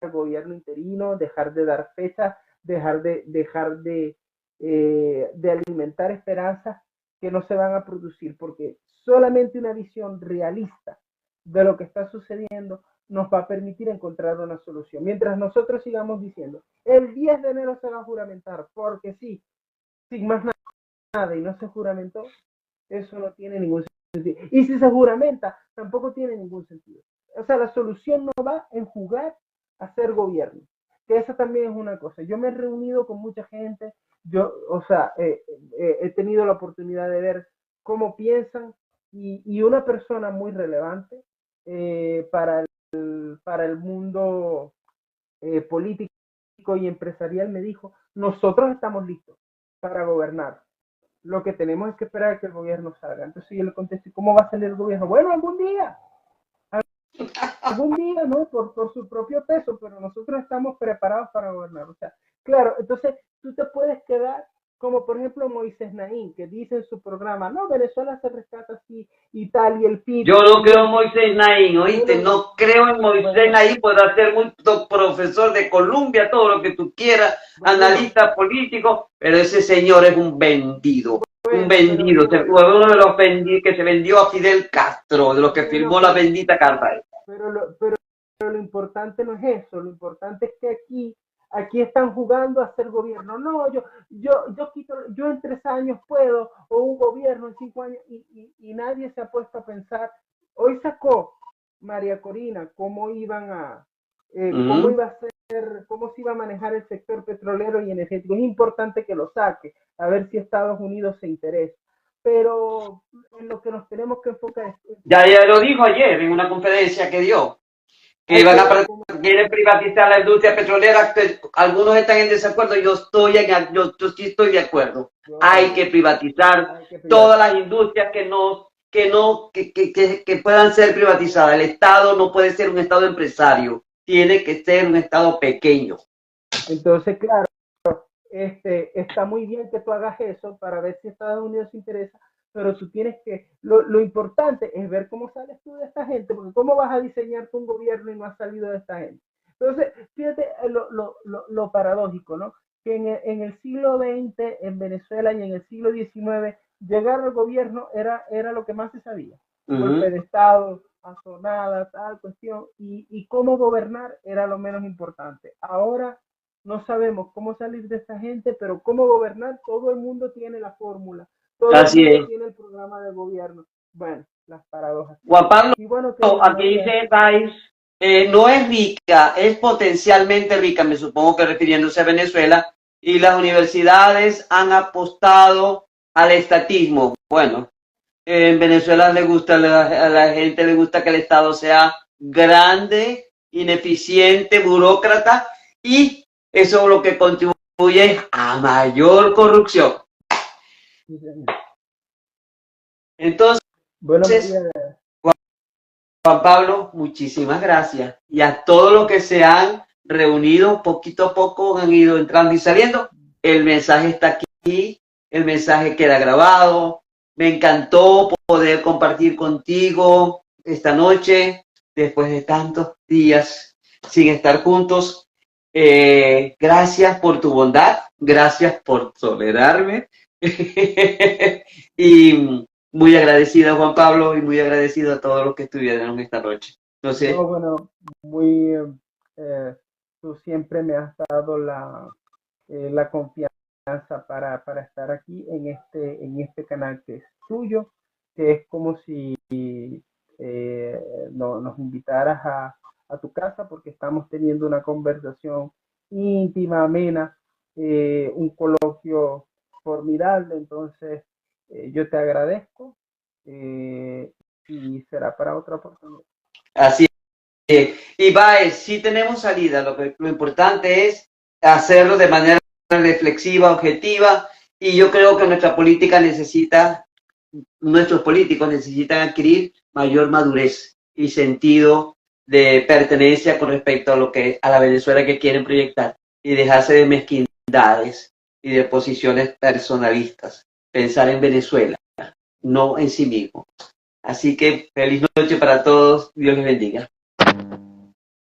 S2: al gobierno interino, dejar de dar fechas, dejar de alimentar esperanzas que no se van a producir, porque solamente una visión realista de lo que está sucediendo nos va a permitir encontrar una solución. Mientras nosotros sigamos diciendo, el 10 de enero se va a juramentar, porque sí, sin más nada, y no se juramentó, eso no tiene ningún sentido. Y si se juramenta, tampoco tiene ningún sentido. O sea, la solución no va en jugar a ser gobierno, que esa también es una cosa. Yo me he reunido con mucha gente, o sea, he tenido la oportunidad de ver cómo piensan y una persona muy relevante para el mundo político y empresarial me dijo, nosotros estamos listos para gobernar. Lo que tenemos es que esperar a que el gobierno salga. Entonces yo le contesté, ¿cómo va a salir el gobierno? Bueno, algún día, ¿no? Por su propio peso, pero nosotros estamos preparados para gobernar. O sea, claro, entonces tú te puedes quedar como por ejemplo Moisés Naín, que dice en su programa, no, Venezuela se rescata así y tal, y el PIB.
S1: Yo no creo en Moisés Naín, ¿oíste? No creo en Moisés Naín, podrá ser muy profesor de Columbia, todo lo que tú quieras, analista político, pero ese señor es un vendido. Un vendido, fue uno de los vendidos que se vendió a Fidel Castro, de los que firmó la bendita carta.
S2: Pero lo importante no es eso, lo importante es que aquí están jugando a ser gobierno. No, yo en 3 años puedo, o un gobierno en 5 años, y nadie se ha puesto a pensar. Hoy sacó María Corina cómo cómo iba a ser, cómo se iba a manejar el sector petrolero y energético. Es importante que lo saque, a ver si Estados Unidos se interesa. Pero en lo que nos tenemos que enfocar es...
S1: Ya lo dijo ayer en una conferencia que dio, que quieren privatizar la industria petrolera. Algunos están en desacuerdo, yo sí estoy de acuerdo. Hay que privatizar todas las industrias que puedan ser privatizadas. El Estado no puede ser un Estado empresario, tiene que ser un Estado pequeño.
S2: Entonces, claro, está muy bien que tú hagas eso para ver si Estados Unidos se interesa, pero tú tienes que, lo importante es ver cómo sales tú de esta gente, porque cómo vas a diseñar tu un gobierno y no has salido de esta gente. Entonces, fíjate lo paradójico, ¿no? Que en el siglo XX en Venezuela y en el siglo XIX, llegar al gobierno era lo que más se sabía. Golpe de Estado, azonada, tal cuestión, y cómo gobernar era lo menos importante. Ahora no sabemos cómo salir de esta gente, pero cómo gobernar, todo el mundo tiene la fórmula. Todo
S1: Así
S2: el mundo
S1: es.
S2: tiene el programa de gobierno. Bueno, las paradojas.
S1: Juan Pablo,
S2: Bueno,
S1: aquí dice País, no es rica, es potencialmente rica, me supongo que refiriéndose a Venezuela, y las universidades han apostado al estatismo. Bueno, en Venezuela a la gente le gusta que el Estado sea grande, ineficiente, burócrata, y eso es lo que contribuye a mayor corrupción. Entonces,
S2: bueno,
S1: Juan Pablo, muchísimas gracias. Y a todos los que se han reunido, poquito a poco han ido entrando y saliendo. El mensaje está aquí, el mensaje queda grabado. Me encantó poder compartir contigo esta noche, después de tantos días sin estar juntos. Gracias por tu bondad, gracias por tolerarme. Y muy agradecido a Juan Pablo y muy agradecido a todos los que estuvieron esta noche. Entonces,
S2: no, bueno, tú siempre me has dado la confianza para estar aquí en este canal que es tuyo, que es como si nos invitaras a tu casa, porque estamos teniendo una conversación íntima, amena, un coloquio formidable. Entonces, yo te agradezco, y será para otra oportunidad.
S1: así es. Y Baez, sí tenemos salida, lo importante es hacerlo de manera reflexiva, objetiva, y yo creo que nuestra política nuestros políticos necesitan adquirir mayor madurez y sentido de pertenencia con respecto a la Venezuela que quieren proyectar, y dejarse de mezquindades y de posiciones personalistas. Pensar en Venezuela, no en sí mismo. Así que feliz noche para todos. Dios les bendiga.